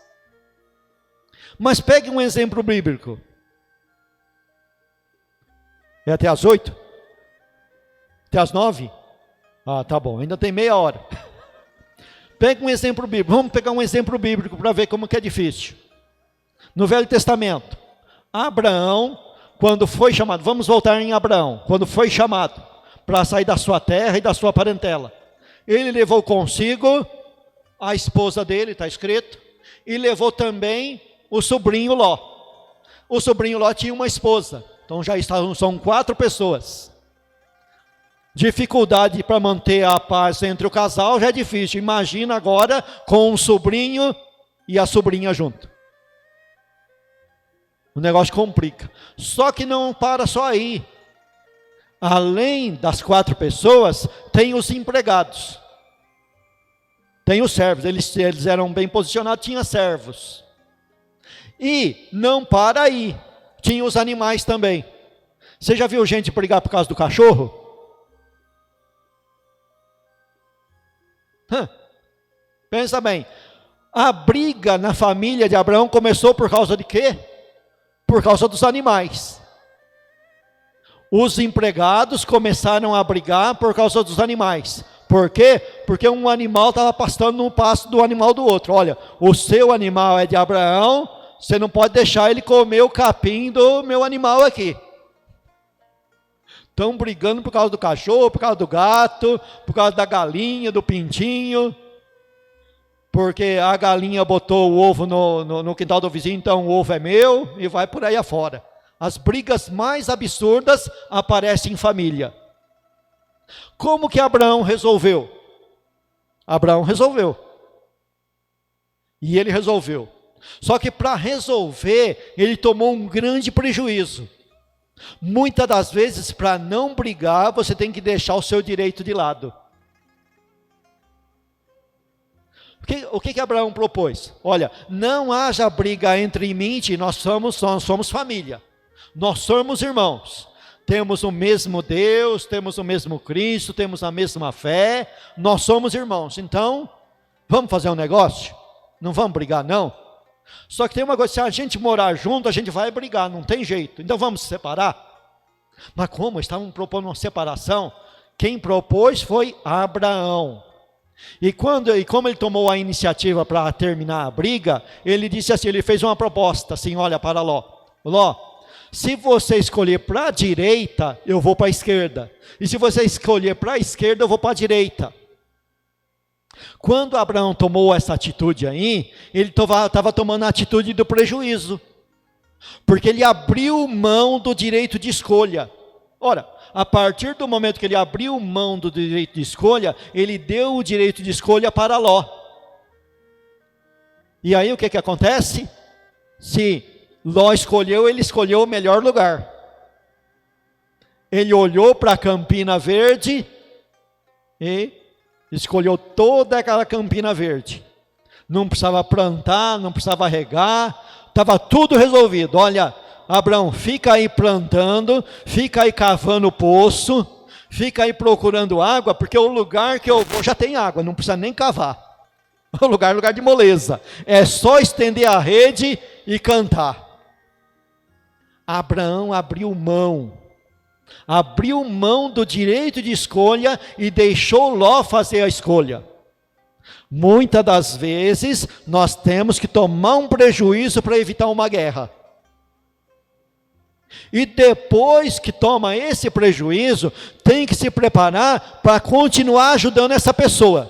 Mas pegue um exemplo bíblico. É até às 8? Até às 9? Ah, tá bom, ainda tem meia hora. Pegue um exemplo bíblico. Vamos pegar um exemplo bíblico para ver como que é difícil. No Velho Testamento, Abraão, quando foi chamado, vamos voltar em Abraão, quando foi chamado para sair da sua terra e da sua parentela. Ele levou consigo a esposa dele, está escrito, e levou também o sobrinho Ló. O sobrinho Ló tinha uma esposa, então já são 4 pessoas. Dificuldade para manter a paz entre o casal já é difícil. Imagina agora com o sobrinho e a sobrinha junto. O negócio complica. Só que não para só aí. Além das 4 pessoas, tem os empregados. Tem os servos. Eles eram bem posicionados, tinha servos. E não para aí. Tinha os animais também. Você já viu gente brigar por causa do cachorro? Pensa bem, a briga na família de Abraão começou por causa de quê? Por causa dos animais. Os empregados começaram a brigar por causa dos animais. Por quê? Porque um animal estava pastando no pasto do animal do outro. Olha, o seu animal é de Abraão, você não pode deixar ele comer o capim do meu animal aqui. Estão brigando por causa do cachorro, por causa do gato, por causa da galinha, do pintinho. Porque a galinha botou o ovo no quintal do vizinho, então o ovo é meu, e vai por aí afora. As brigas mais absurdas aparecem em família. Como que Abraão resolveu? Abraão resolveu. E ele resolveu. Só que para resolver, ele tomou um grande prejuízo. Muitas das vezes, para não brigar, você tem que deixar o seu direito de lado. O que Abraão propôs? Olha, não haja briga entre mim e ti, nós somos família. Nós somos irmãos. Temos o mesmo Deus, temos o mesmo Cristo, temos a mesma fé, nós somos irmãos. Então, vamos fazer um negócio? Não vamos brigar não? Só que tem uma coisa, se a gente morar junto, a gente vai brigar, não tem jeito. Então vamos se separar? Mas como? Estavam propondo uma separação? Quem propôs foi Abraão. E como ele tomou a iniciativa para terminar a briga, ele disse assim, ele fez uma proposta assim, olha para Ló. Ló, se você escolher para a direita, eu vou para a esquerda. E se você escolher para a esquerda, eu vou para a direita. Quando Abraão tomou essa atitude aí, ele estava tomando a atitude do prejuízo. Porque ele abriu mão do direito de escolha. Ora, a partir do momento que ele abriu mão do direito de escolha, ele deu o direito de escolha para Ló. E aí o que acontece? Se Ló escolheu, ele escolheu o melhor lugar. Ele olhou para a Campina Verde e escolheu toda aquela Campina Verde. Não precisava plantar, não precisava regar, estava tudo resolvido. Olha, Abraão, fica aí plantando, fica aí cavando poço, fica aí procurando água, porque o lugar que eu vou já tem água, não precisa nem cavar. O lugar de moleza. É só estender a rede e cantar. Abraão abriu mão do direito de escolha e deixou Ló fazer a escolha. Muitas das vezes nós temos que tomar um prejuízo para evitar uma guerra. E depois que toma esse prejuízo, tem que se preparar para continuar ajudando essa pessoa.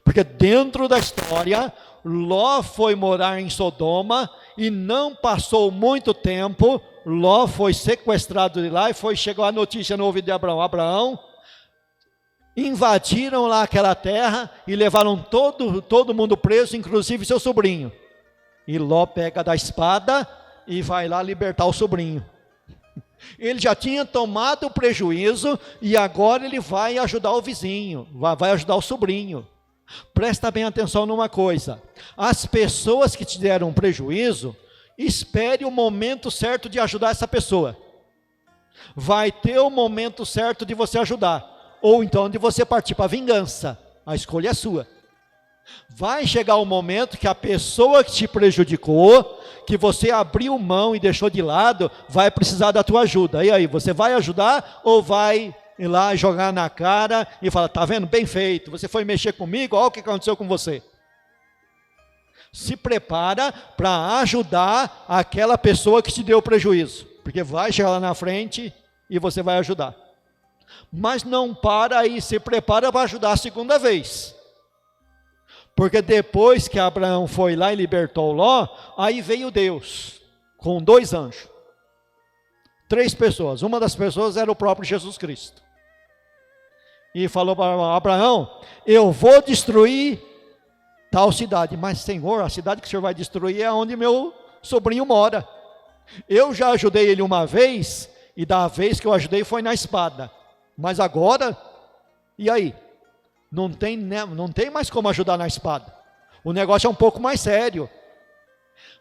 Porque dentro da história, Ló foi morar em Sodoma e não passou muito tempo, Ló foi sequestrado de lá e chegou a notícia no ouvido de Abraão. Abraão, invadiram lá aquela terra e levaram todo mundo preso, inclusive seu sobrinho. E Ló pega da espada e vai lá libertar o sobrinho. Ele já tinha tomado o prejuízo e agora ele vai ajudar o vizinho, vai ajudar o sobrinho. Presta bem atenção numa coisa, as pessoas que te deram prejuízo, espere o momento certo de ajudar essa pessoa. Vai ter o momento certo de você ajudar, ou então de você partir para a vingança, a escolha é sua. Vai chegar o momento que a pessoa que te prejudicou, que você abriu mão e deixou de lado, vai precisar da tua ajuda. E aí, você vai ajudar ou vai ir lá jogar na cara e falar, tá vendo? Bem feito, você foi mexer comigo, olha o que aconteceu com você. Se prepara para ajudar aquela pessoa que te deu prejuízo, porque vai chegar lá na frente e você vai ajudar. Mas não para aí, se prepara para ajudar a segunda vez. Porque depois que Abraão foi lá e libertou Ló, aí veio Deus, com 2 anjos. 3 pessoas, uma das pessoas era o próprio Jesus Cristo. E falou para Abraão, eu vou destruir tal cidade. Mas Senhor, a cidade que o Senhor vai destruir é onde meu sobrinho mora. Eu já ajudei ele uma vez, e da vez que eu ajudei foi na espada. Mas agora, e aí? Não tem mais como ajudar na espada. O negócio é um pouco mais sério.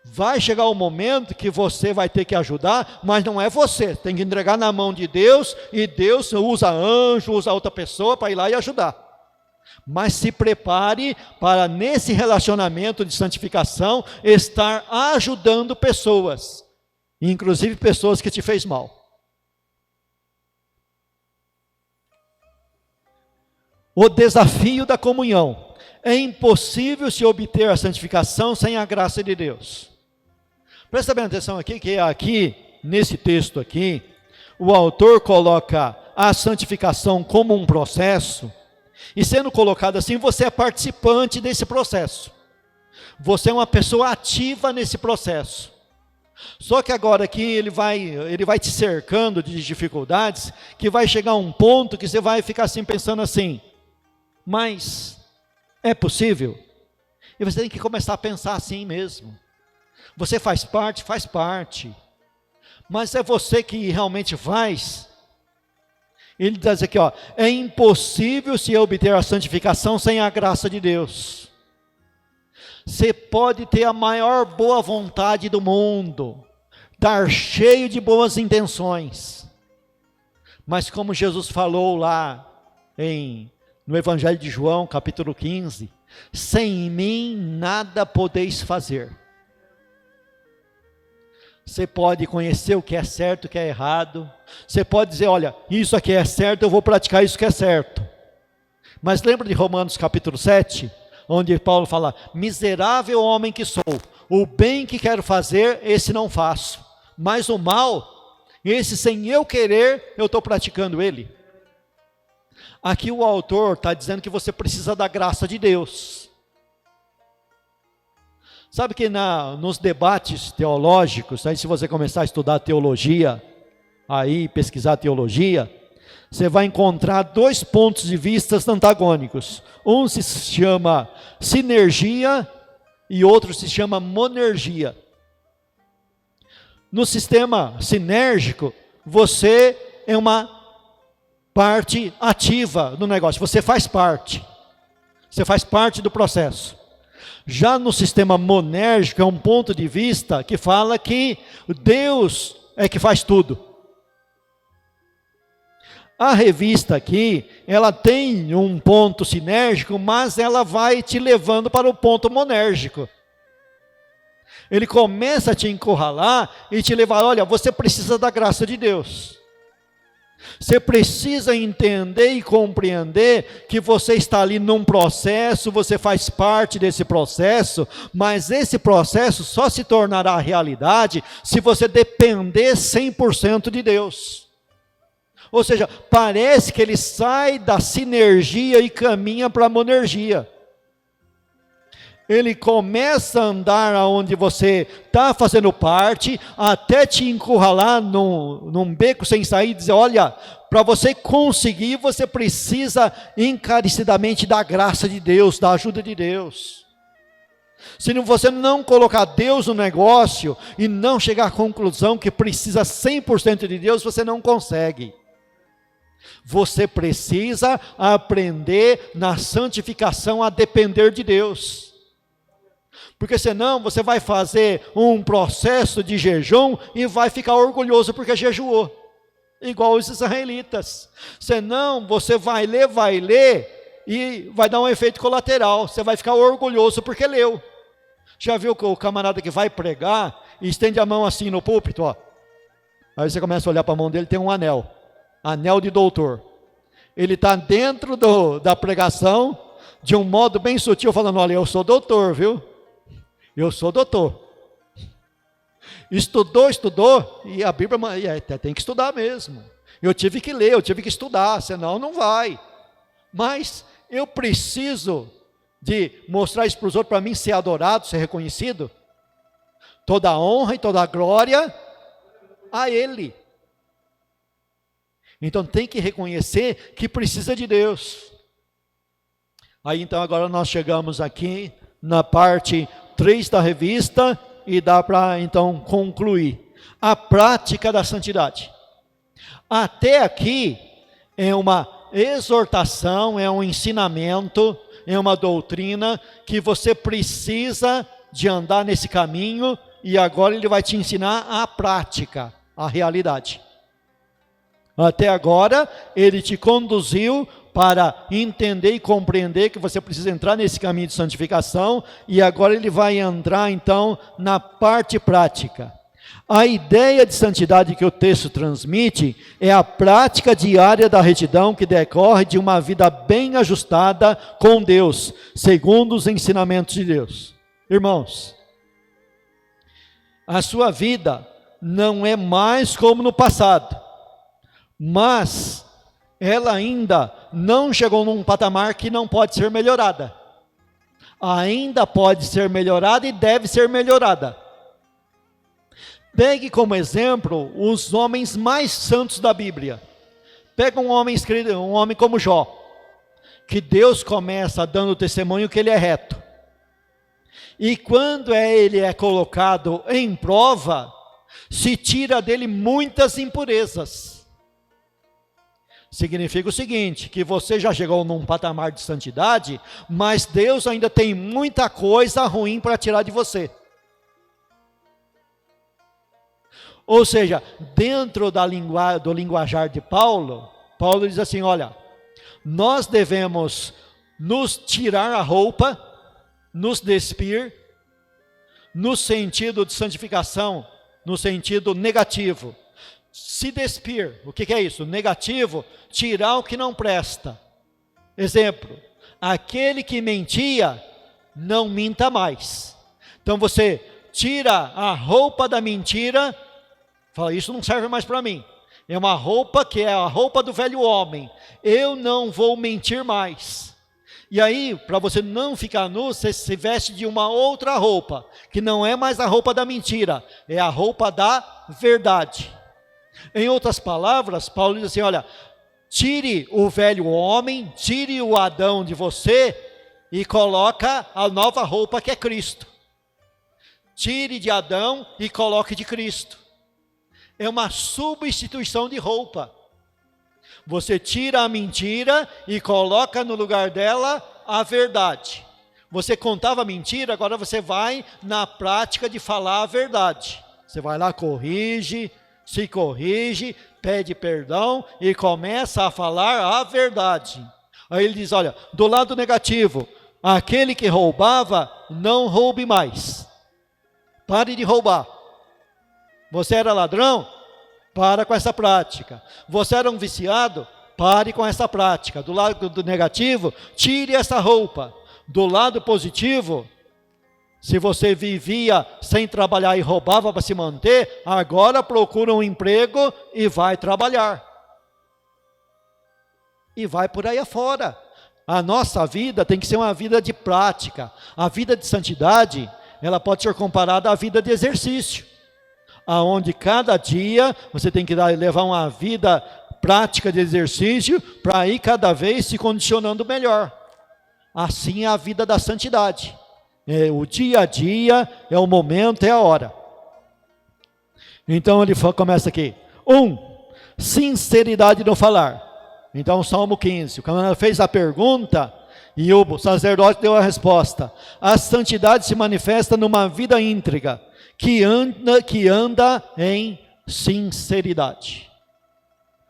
Vai chegar o momento que você vai ter que ajudar, mas não é você. Tem que entregar na mão de Deus, e Deus usa anjo, usa outra pessoa para ir lá e ajudar. Mas se prepare para, nesse relacionamento de santificação, estar ajudando pessoas, inclusive pessoas que te fez mal. O desafio da comunhão. É impossível se obter a santificação sem a graça de Deus. Presta bem atenção aqui, que aqui, nesse texto aqui, o autor coloca a santificação como um processo, e sendo colocado assim, você é participante desse processo. Você é uma pessoa ativa nesse processo. Só que agora aqui ele vai te cercando de dificuldades, que vai chegar um ponto que você vai ficar assim, pensando assim, mas é possível? E você tem que começar a pensar assim mesmo. Você faz parte. Mas é você que realmente faz. Ele diz aqui, ó, é impossível se obter a santificação sem a graça de Deus. Você pode ter a maior boa vontade do mundo, estar cheio de boas intenções, mas como Jesus falou lá no Evangelho de João, capítulo 15, sem mim nada podeis fazer. Você pode conhecer o que é certo e o que é errado, você pode dizer, olha, isso aqui é certo, eu vou praticar isso que é certo, mas lembra de Romanos capítulo 7, onde Paulo fala, miserável homem que sou, o bem que quero fazer, esse não faço, mas o mal, esse sem eu querer, eu estou praticando ele. Aqui o autor está dizendo que você precisa da graça de Deus. Sabe que nos debates teológicos, aí se você começar a estudar teologia, aí pesquisar teologia, você vai encontrar 2 pontos de vista antagônicos. Um se chama sinergia e outro se chama monergia. No sistema sinérgico, você é uma parte ativa do negócio, você faz parte do processo. Já no sistema monérgico, é um ponto de vista que fala que Deus é que faz tudo. A revista aqui, ela tem um ponto sinérgico, mas ela vai te levando para o ponto monérgico. Ele começa a te encurralar e te levar, olha, você precisa da graça de Deus. Você precisa entender e compreender que você está ali num processo, você faz parte desse processo, mas esse processo só se tornará realidade se você depender 100% de Deus. Ou seja, parece que ele sai da sinergia e caminha para a monergia. Ele começa a andar aonde você está fazendo parte, até te encurralar num beco sem sair e dizer, olha, para você conseguir, você precisa encarecidamente da graça de Deus, da ajuda de Deus. Se você não colocar Deus no negócio e não chegar à conclusão que precisa 100% de Deus, você não consegue. Você precisa aprender na santificação a depender de Deus. Porque senão você vai fazer um processo de jejum e vai ficar orgulhoso porque jejuou, igual os israelitas. Senão você vai ler e vai dar um efeito colateral, você vai ficar orgulhoso porque leu. Já viu que o camarada que vai pregar e estende a mão assim no púlpito, ó. Aí você começa a olhar para a mão dele, tem um anel de doutor. Ele está dentro da pregação, de um modo bem sutil, falando, olha, eu sou doutor, viu? Eu sou doutor. Estudou, e a Bíblia tem que estudar mesmo. Eu tive que ler, eu tive que estudar, senão não vai. Mas eu preciso de mostrar isso para os outros, para mim ser adorado, ser reconhecido. Toda a honra e toda a glória a Ele. Então tem que reconhecer que precisa de Deus. Aí então agora nós chegamos aqui na parte 3 da revista e dá para então concluir. A prática da santidade. Até aqui é uma exortação, é um ensinamento, é uma doutrina que você precisa de andar nesse caminho e agora ele vai te ensinar a prática, a realidade. Até agora ele te conduziu para entender e compreender que você precisa entrar nesse caminho de santificação e agora ele vai entrar então na parte prática. A ideia de santidade que o texto transmite é a prática diária da retidão que decorre de uma vida bem ajustada com Deus, segundo os ensinamentos de Deus. Irmãos, a sua vida não é mais como no passado, mas ela ainda não chegou num patamar que não pode ser melhorada. Ainda pode ser melhorada e deve ser melhorada. Pegue como exemplo os homens mais santos da Bíblia. Pega um homem como Jó, que Deus começa dando testemunho que ele é reto. E quando ele é colocado em prova, se tira dele muitas impurezas. Significa o seguinte, que você já chegou num patamar de santidade, mas Deus ainda tem muita coisa ruim para tirar de você. Ou seja, dentro do linguajar de Paulo, Paulo diz assim, olha, nós devemos nos tirar a roupa, nos despir, no sentido de santificação, no sentido negativo. Se despir, o que é isso? Negativo, tirar o que não presta. Exemplo, aquele que mentia, não minta mais. Então você tira a roupa da mentira, fala, isso não serve mais para mim. É uma roupa que é a roupa do velho homem. Eu não vou mentir mais. E aí, para você não ficar nu, você se veste de uma outra roupa, que não é mais a roupa da mentira, é a roupa da verdade. Em outras palavras, Paulo diz assim, olha, tire o velho homem, tire o Adão de você e coloca a nova roupa que é Cristo. Tire de Adão e coloque de Cristo. É uma substituição de roupa. Você tira a mentira e coloca no lugar dela a verdade. Você contava mentira, agora você vai na prática de falar a verdade. Você vai lá, corrige, se corrige, pede perdão e começa a falar a verdade. Aí ele diz, olha, do lado negativo, aquele que roubava, não roube mais. Pare de roubar. Você era ladrão? Para com essa prática. Você era um viciado? Pare com essa prática. Do lado do negativo, tire essa roupa. Do lado positivo, se você vivia sem trabalhar e roubava para se manter, agora procura um emprego e vai trabalhar. E vai por aí afora. A nossa vida tem que ser uma vida de prática. A vida de santidade, ela pode ser comparada à vida de exercício, aonde cada dia você tem que levar uma vida prática de exercício para ir cada vez se condicionando melhor. Assim é a vida da santidade. É o dia a dia, é o momento, é a hora. Então ele começa aqui. 1. Sinceridade no falar. Então Salmo 15. O camarada fez a pergunta e o sacerdote deu a resposta. A santidade se manifesta numa vida íntegra, que anda em sinceridade.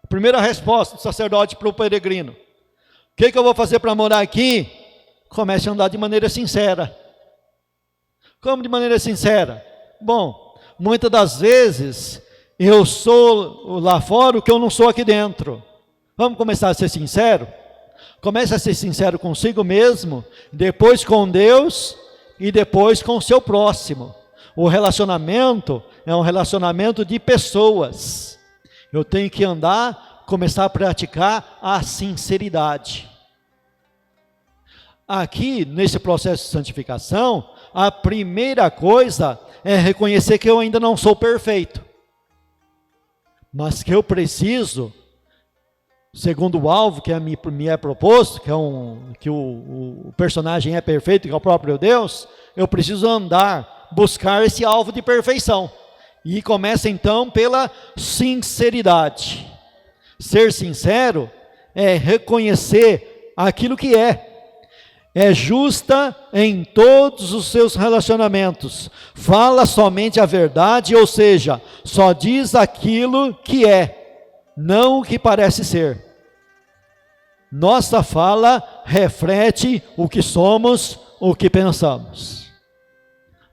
Primeira resposta do sacerdote para o peregrino. O que eu vou fazer para morar aqui? Comece a andar de maneira sincera. Como de maneira sincera? Bom, muitas das vezes eu sou lá fora o que eu não sou aqui dentro. Vamos começar a ser sincero? Comece a ser sincero consigo mesmo, depois com Deus e depois com o seu próximo. O relacionamento é um relacionamento de pessoas. Eu tenho que andar começar a praticar a sinceridade. Aqui, nesse processo de santificação, a primeira coisa é reconhecer que eu ainda não sou perfeito, mas que eu preciso, segundo o alvo que me é proposto, que o personagem é perfeito, que é o próprio Deus, eu preciso andar, buscar esse alvo de perfeição. E começa então pela sinceridade. Ser sincero é reconhecer aquilo que é justa em todos os seus relacionamentos, fala somente a verdade, ou seja, só diz aquilo que é, não o que parece ser. Nossa fala reflete o que somos, o que pensamos.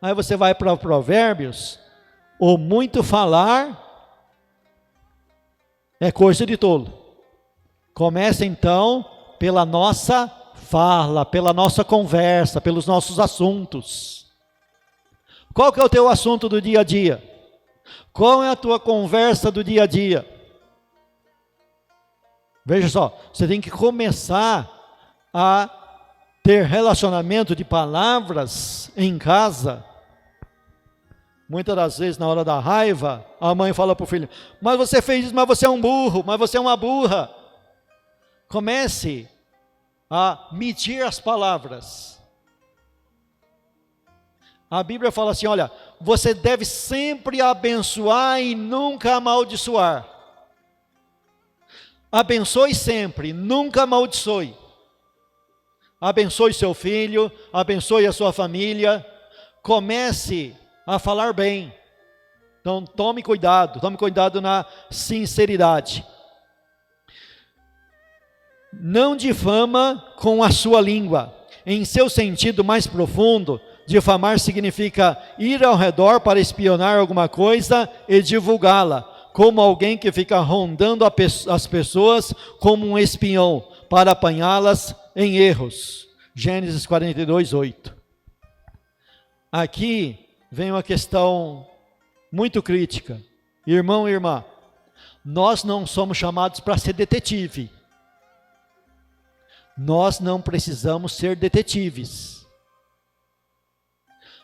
Aí você vai para Provérbios, o muito falar é coisa de tolo. Começa então pela nossa fala, pela nossa conversa, pelos nossos assuntos. Qual que é o teu assunto do dia a dia? Qual é a tua conversa do dia a dia? Veja só, você tem que começar a ter relacionamento de palavras em casa. Muitas das vezes, na hora da raiva, a mãe fala para o filho: mas você fez isso, mas você é um burro, mas você é uma burra. Comece a medir as palavras. A Bíblia fala assim: olha, você deve sempre abençoar e nunca amaldiçoar. Abençoe sempre, nunca amaldiçoe. Abençoe seu filho, abençoe a sua família. Comece a falar bem. Então tome cuidado na sinceridade. Não difama com a sua língua. Em seu sentido mais profundo, difamar significa ir ao redor para espionar alguma coisa e divulgá-la, como alguém que fica rondando as pessoas como um espião, para apanhá-las em erros. Gênesis 42, 8. Aqui vem uma questão muito crítica. Irmão e irmã, nós não somos chamados para ser detetive. Nós não precisamos ser detetives.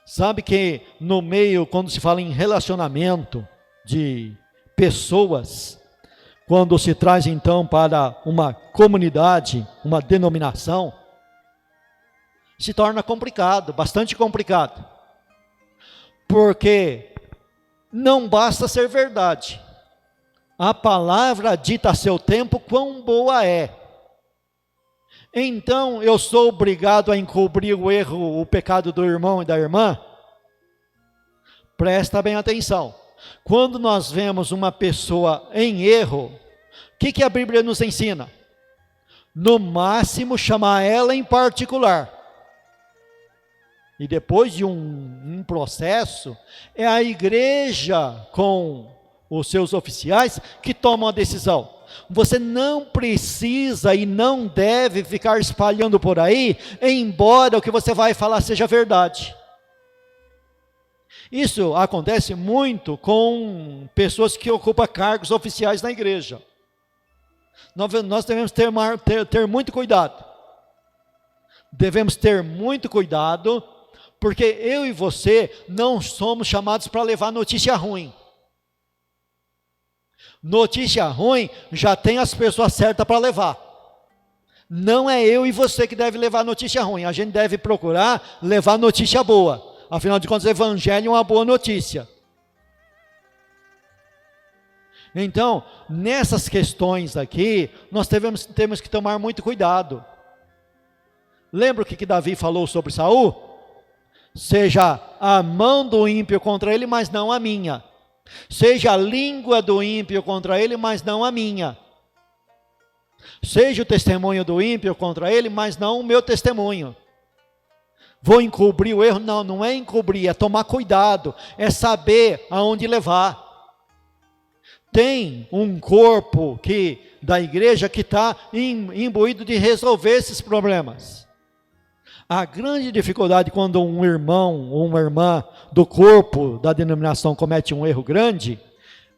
Sabe que no meio, quando se fala em relacionamento de pessoas, quando se traz então para uma comunidade, uma denominação, se torna complicado, bastante complicado. Porque não basta ser verdade. A palavra dita a seu tempo quão boa é. Então eu sou obrigado a encobrir o erro, o pecado do irmão e da irmã? Presta bem atenção. Quando nós vemos uma pessoa em erro, o que a Bíblia nos ensina? No máximo chamar ela em particular. E depois de um processo, é a igreja com os seus oficiais que tomam a decisão. Você não precisa e não deve ficar espalhando por aí, embora o que você vai falar seja verdade. Isso acontece muito com pessoas que ocupam cargos oficiais na igreja. Nós devemos ter muito cuidado. Devemos ter muito cuidado, porque eu e você não somos chamados para levar notícia ruim. Notícia ruim já tem as pessoas certas para levar. Não é eu e você que deve levar notícia ruim. A gente deve procurar levar notícia boa. Afinal de contas, o evangelho é uma boa notícia. Então, nessas questões aqui, nós temos que tomar muito cuidado. Lembra o que Davi falou sobre Saul? Seja a mão do ímpio contra ele, mas não a minha. Seja a língua do ímpio contra ele, mas não a minha. Seja o testemunho do ímpio contra ele, mas não o meu testemunho. Vou encobrir o erro? Não, não é encobrir, é tomar cuidado, é saber aonde levar. Tem um corpo da igreja que está imbuído de resolver esses problemas. A grande dificuldade quando um irmão ou uma irmã do corpo da denominação comete um erro grande,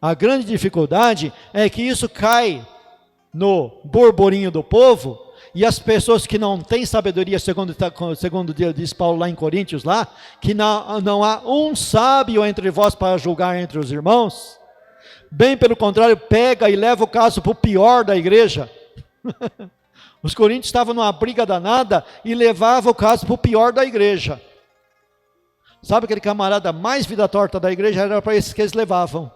a grande dificuldade é que isso cai no burburinho do povo, e as pessoas que não têm sabedoria, segundo diz Paulo lá em Coríntios, lá, que não há um sábio entre vós para julgar entre os irmãos, bem pelo contrário, pega e leva o caso para o pior da igreja. Os coríntios estavam numa briga danada e levava o caso para o pior da igreja. Sabe aquele camarada mais vida torta da igreja? Era para esses que eles levavam.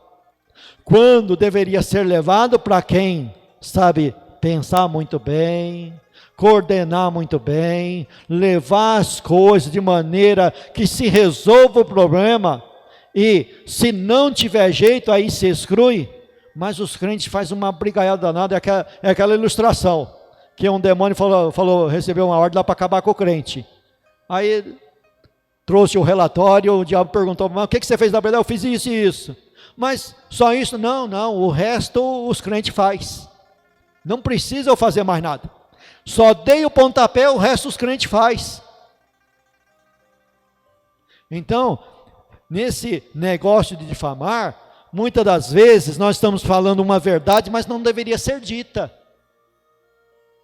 Quando deveria ser levado para quem sabe pensar muito bem, coordenar muito bem, levar as coisas de maneira que se resolva o problema, e se não tiver jeito, aí se exclui. Mas os crentes fazem uma brigaiada danada, é aquela ilustração, que um demônio recebeu uma ordem lá para acabar com o crente. Aí trouxe o relatório, o diabo perguntou, mas o que você fez na verdade? Eu fiz isso e isso. Mas só isso? Não, o resto os crentes fazem. Não precisa eu fazer mais nada. Só dei o pontapé, o resto os crentes fazem. Então, nesse negócio de difamar, muitas das vezes nós estamos falando uma verdade, mas não deveria ser dita.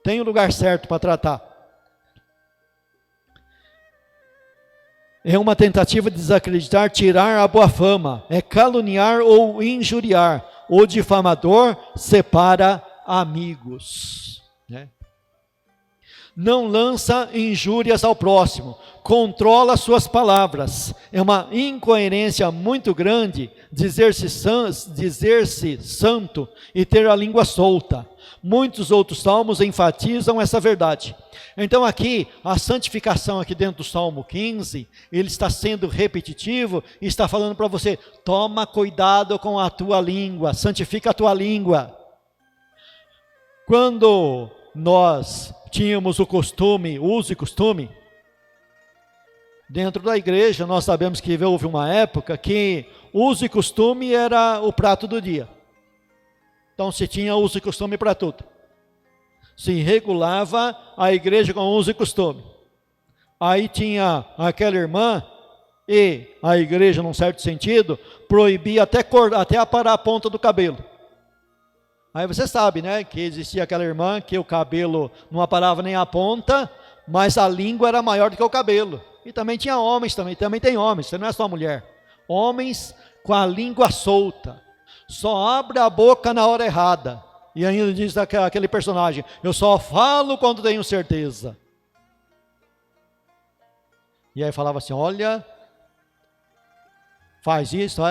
Tem o lugar certo para tratar. É uma tentativa de desacreditar, tirar a boa fama. É caluniar ou injuriar. O difamador separa amigos. Né? Não lança injúrias ao próximo. Controla suas palavras. É uma incoerência muito grande dizer-se santo e ter a língua solta. Muitos outros salmos enfatizam essa verdade. Então aqui, a santificação aqui dentro do Salmo 15, ele está sendo repetitivo e está falando para você, toma cuidado com a tua língua, santifica a tua língua. Quando nós tínhamos o costume, uso e costume, dentro da igreja, nós sabemos que houve uma época que uso e costume era o prato do dia. Então se tinha uso e costume para tudo. Se regulava a igreja com uso e costume. Aí tinha aquela irmã, e a igreja, num certo sentido, proibia até aparar a ponta do cabelo. Aí você sabe, né, que existia aquela irmã que o cabelo não aparava nem a ponta, mas a língua era maior do que o cabelo. E também tinha homens, também tem homens, você não é só mulher. Homens com a língua solta. Só abre a boca na hora errada. E ainda diz aquele personagem, eu só falo quando tenho certeza. E aí falava assim, olha, faz isso,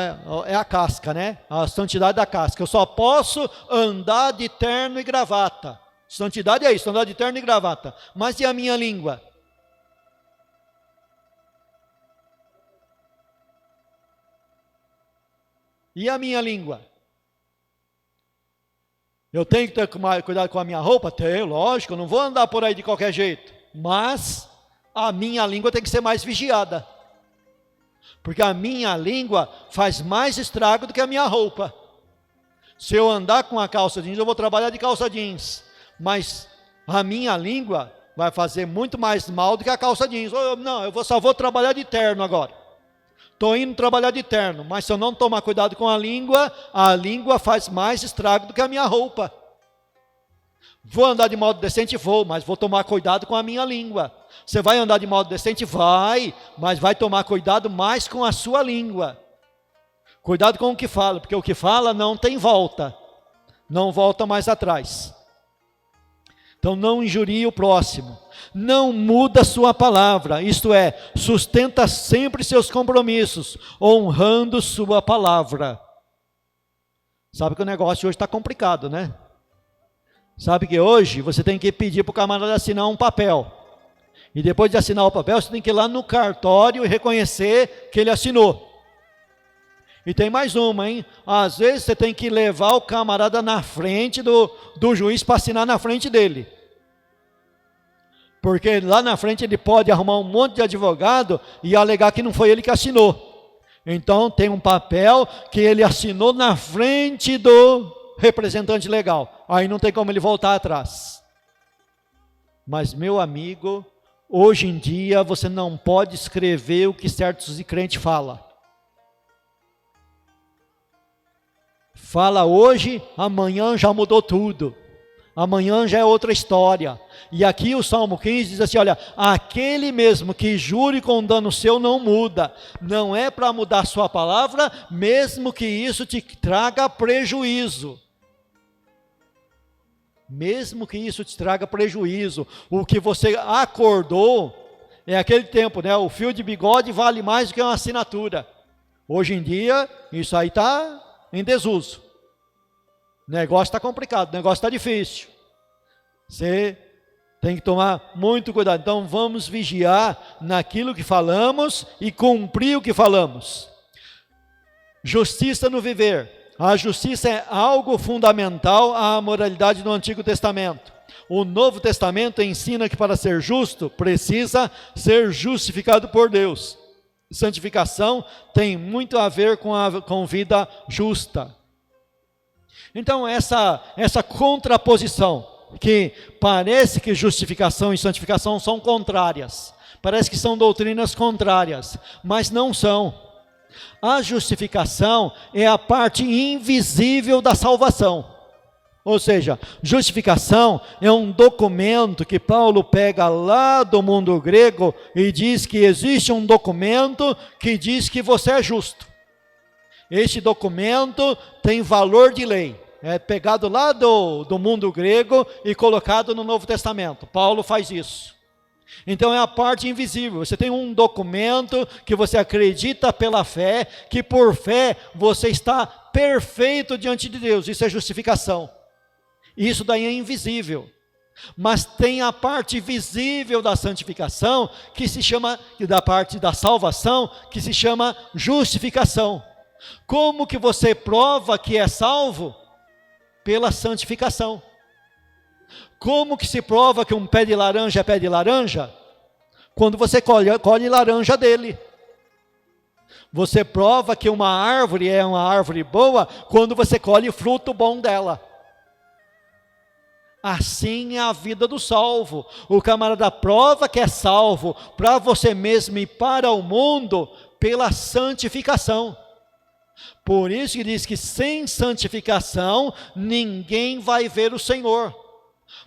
é a casca, né? A santidade da casca. Eu só posso andar de terno e gravata. Santidade é isso, andar de terno e gravata. Mas e a minha língua? E a minha língua? Eu tenho que ter cuidado com a minha roupa? Tenho, lógico, eu não vou andar por aí de qualquer jeito. Mas a minha língua tem que ser mais vigiada. Porque a minha língua faz mais estrago do que a minha roupa. Se eu andar com a calça jeans, eu vou trabalhar de calça jeans. Mas a minha língua vai fazer muito mais mal do que a calça jeans. Não, eu só vou trabalhar de terno agora. Estou indo trabalhar de terno, mas se eu não tomar cuidado com a língua faz mais estrago do que a minha roupa. Vou andar de modo decente? Vou, mas vou tomar cuidado com a minha língua. Você vai andar de modo decente? Vai, mas vai tomar cuidado mais com a sua língua. Cuidado com o que fala, porque o que fala não tem volta. Não volta mais atrás. Então não injurie o próximo. Não muda sua palavra, isto é, sustenta sempre seus compromissos, honrando sua palavra. Sabe que o negócio hoje está complicado, né? Sabe que hoje você tem que pedir para o camarada assinar um papel. E depois de assinar o papel, você tem que ir lá no cartório e reconhecer que ele assinou. E tem mais uma, hein? Às vezes você tem que levar o camarada na frente do juiz para assinar na frente dele. Porque lá na frente ele pode arrumar um monte de advogado e alegar que não foi ele que assinou. Então tem um papel que ele assinou na frente do representante legal. Aí não tem como ele voltar atrás. Mas meu amigo, hoje em dia você não pode escrever o que certos crentes falam. Fala hoje, amanhã já mudou tudo. Amanhã já é outra história. E aqui o Salmo 15 diz assim, olha, aquele mesmo que jure com dano seu não muda. Não é para mudar sua palavra, mesmo que isso te traga prejuízo. Mesmo que isso te traga prejuízo. O que você acordou é aquele tempo, né? O fio de bigode vale mais do que uma assinatura. Hoje em dia, isso aí está em desuso. O negócio está complicado, o negócio está difícil. Você tem que tomar muito cuidado. Então vamos vigiar naquilo que falamos e cumprir o que falamos. Justiça no viver. A justiça é algo fundamental à moralidade do Antigo Testamento. O Novo Testamento ensina que para ser justo, precisa ser justificado por Deus. Santificação tem muito a ver com vida justa. Então essa contraposição, que parece que justificação e santificação são contrárias, parece que são doutrinas contrárias, mas não são. A justificação é a parte invisível da salvação. Ou seja, justificação é um documento que Paulo pega lá do mundo grego e diz que existe um documento que diz que você é justo. Este documento tem valor de lei. É pegado lá do mundo grego e colocado no Novo Testamento. Paulo faz isso. Então é a parte invisível. Você tem um documento que você acredita pela fé, que por fé você está perfeito diante de Deus. Isso é justificação. Isso daí é invisível. Mas tem a parte visível da santificação, que se chama, da parte da salvação, que se chama justificação. Como que você prova que é salvo? Pela santificação. Como que se prova que um pé de laranja é pé de laranja? Quando você colhe laranja dele. Você prova que uma árvore é uma árvore boa quando você colhe fruto bom dela. Assim é a vida do salvo. O camarada prova que é salvo para você mesmo e para o mundo pela santificação. Por isso que diz que sem santificação ninguém vai ver o Senhor.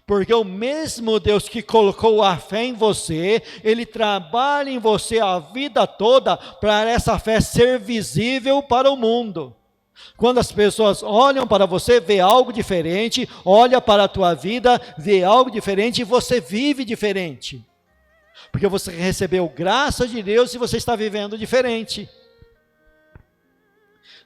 Porque o mesmo Deus que colocou a fé em você, Ele trabalha em você a vida toda para essa fé ser visível para o mundo. Quando as pessoas olham para você, vê algo diferente, olha para a tua vida, vê algo diferente e você vive diferente. Porque você recebeu graça de Deus e você está vivendo diferente.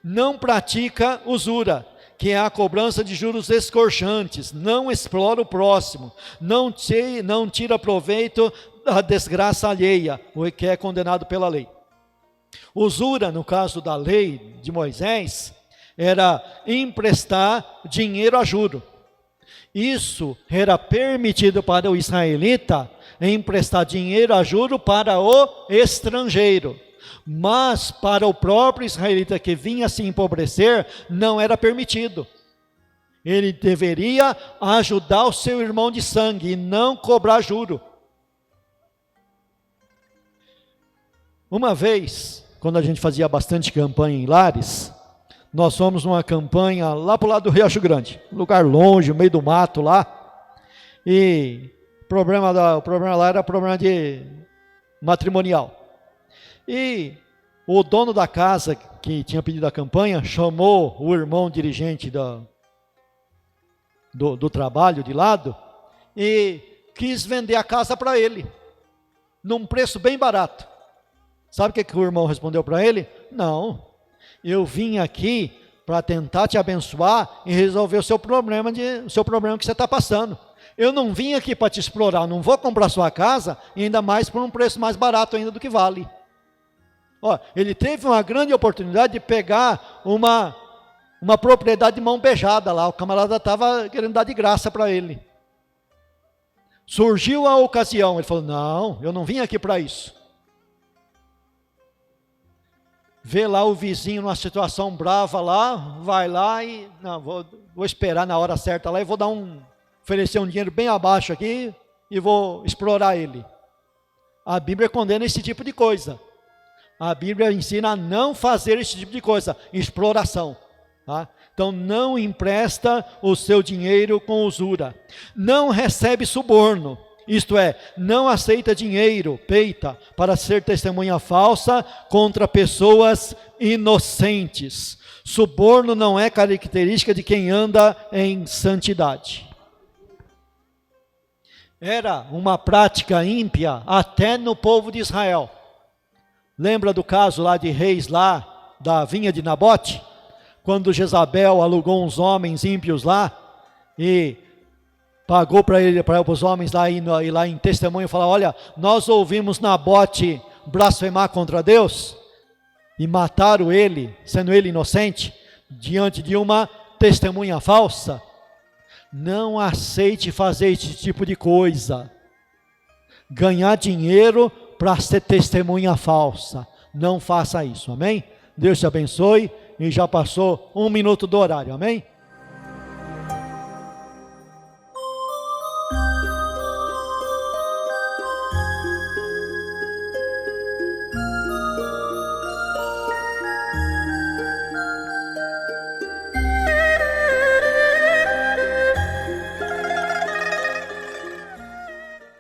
Não pratica usura, que é a cobrança de juros escorchantes, não explora o próximo, não tira proveito da desgraça alheia, o que é condenado pela lei. Usura, no caso da lei de Moisés, era emprestar dinheiro a juro. Isso era permitido para o israelita, emprestar dinheiro a juro para o estrangeiro. Mas para o próprio israelita que vinha se empobrecer, não era permitido. Ele deveria ajudar o seu irmão de sangue e não cobrar juro. Uma vez, quando a gente fazia bastante campanha em Lares, nós fomos numa campanha lá para o lado do Riacho Grande, lugar longe, no meio do mato lá, e o problema lá era problema de matrimonial. E o dono da casa que tinha pedido a campanha chamou o irmão dirigente do trabalho de lado e quis vender a casa para ele, num preço bem barato. Sabe o que o irmão respondeu para ele? Não, eu vim aqui para tentar te abençoar e resolver o seu problema que você está passando. Eu não vim aqui para te explorar, não vou comprar sua casa, e ainda mais por um preço mais barato ainda do que vale. Ele teve uma grande oportunidade de pegar uma propriedade de mão beijada lá, o camarada estava querendo dar de graça para ele. Surgiu a ocasião, ele falou, não, eu não vim aqui para isso. Vê lá o vizinho numa situação brava lá, vai lá e, não, vou esperar na hora certa lá e vou oferecer um dinheiro bem abaixo aqui e vou explorar ele. A Bíblia condena esse tipo de coisa. A Bíblia ensina a não fazer esse tipo de coisa, exploração. Tá? Então não empresta o seu dinheiro com usura. Não recebe suborno. Isto é, não aceita dinheiro, peita, para ser testemunha falsa contra pessoas inocentes. Suborno não é característica de quem anda em santidade. Era uma prática ímpia até no povo de Israel. Lembra do caso lá de reis lá, da vinha de Nabote? Quando Jezabel alugou uns homens ímpios lá e pagou para os homens lá e lá em testemunho falar: olha, nós ouvimos Nabote blasfemar contra Deus e mataram ele, sendo ele inocente, diante de uma testemunha falsa. Não aceite fazer esse tipo de coisa. Ganhar dinheiro para ser testemunha falsa. Não faça isso, amém? Deus te abençoe, e já passou 1 minuto do horário, amém?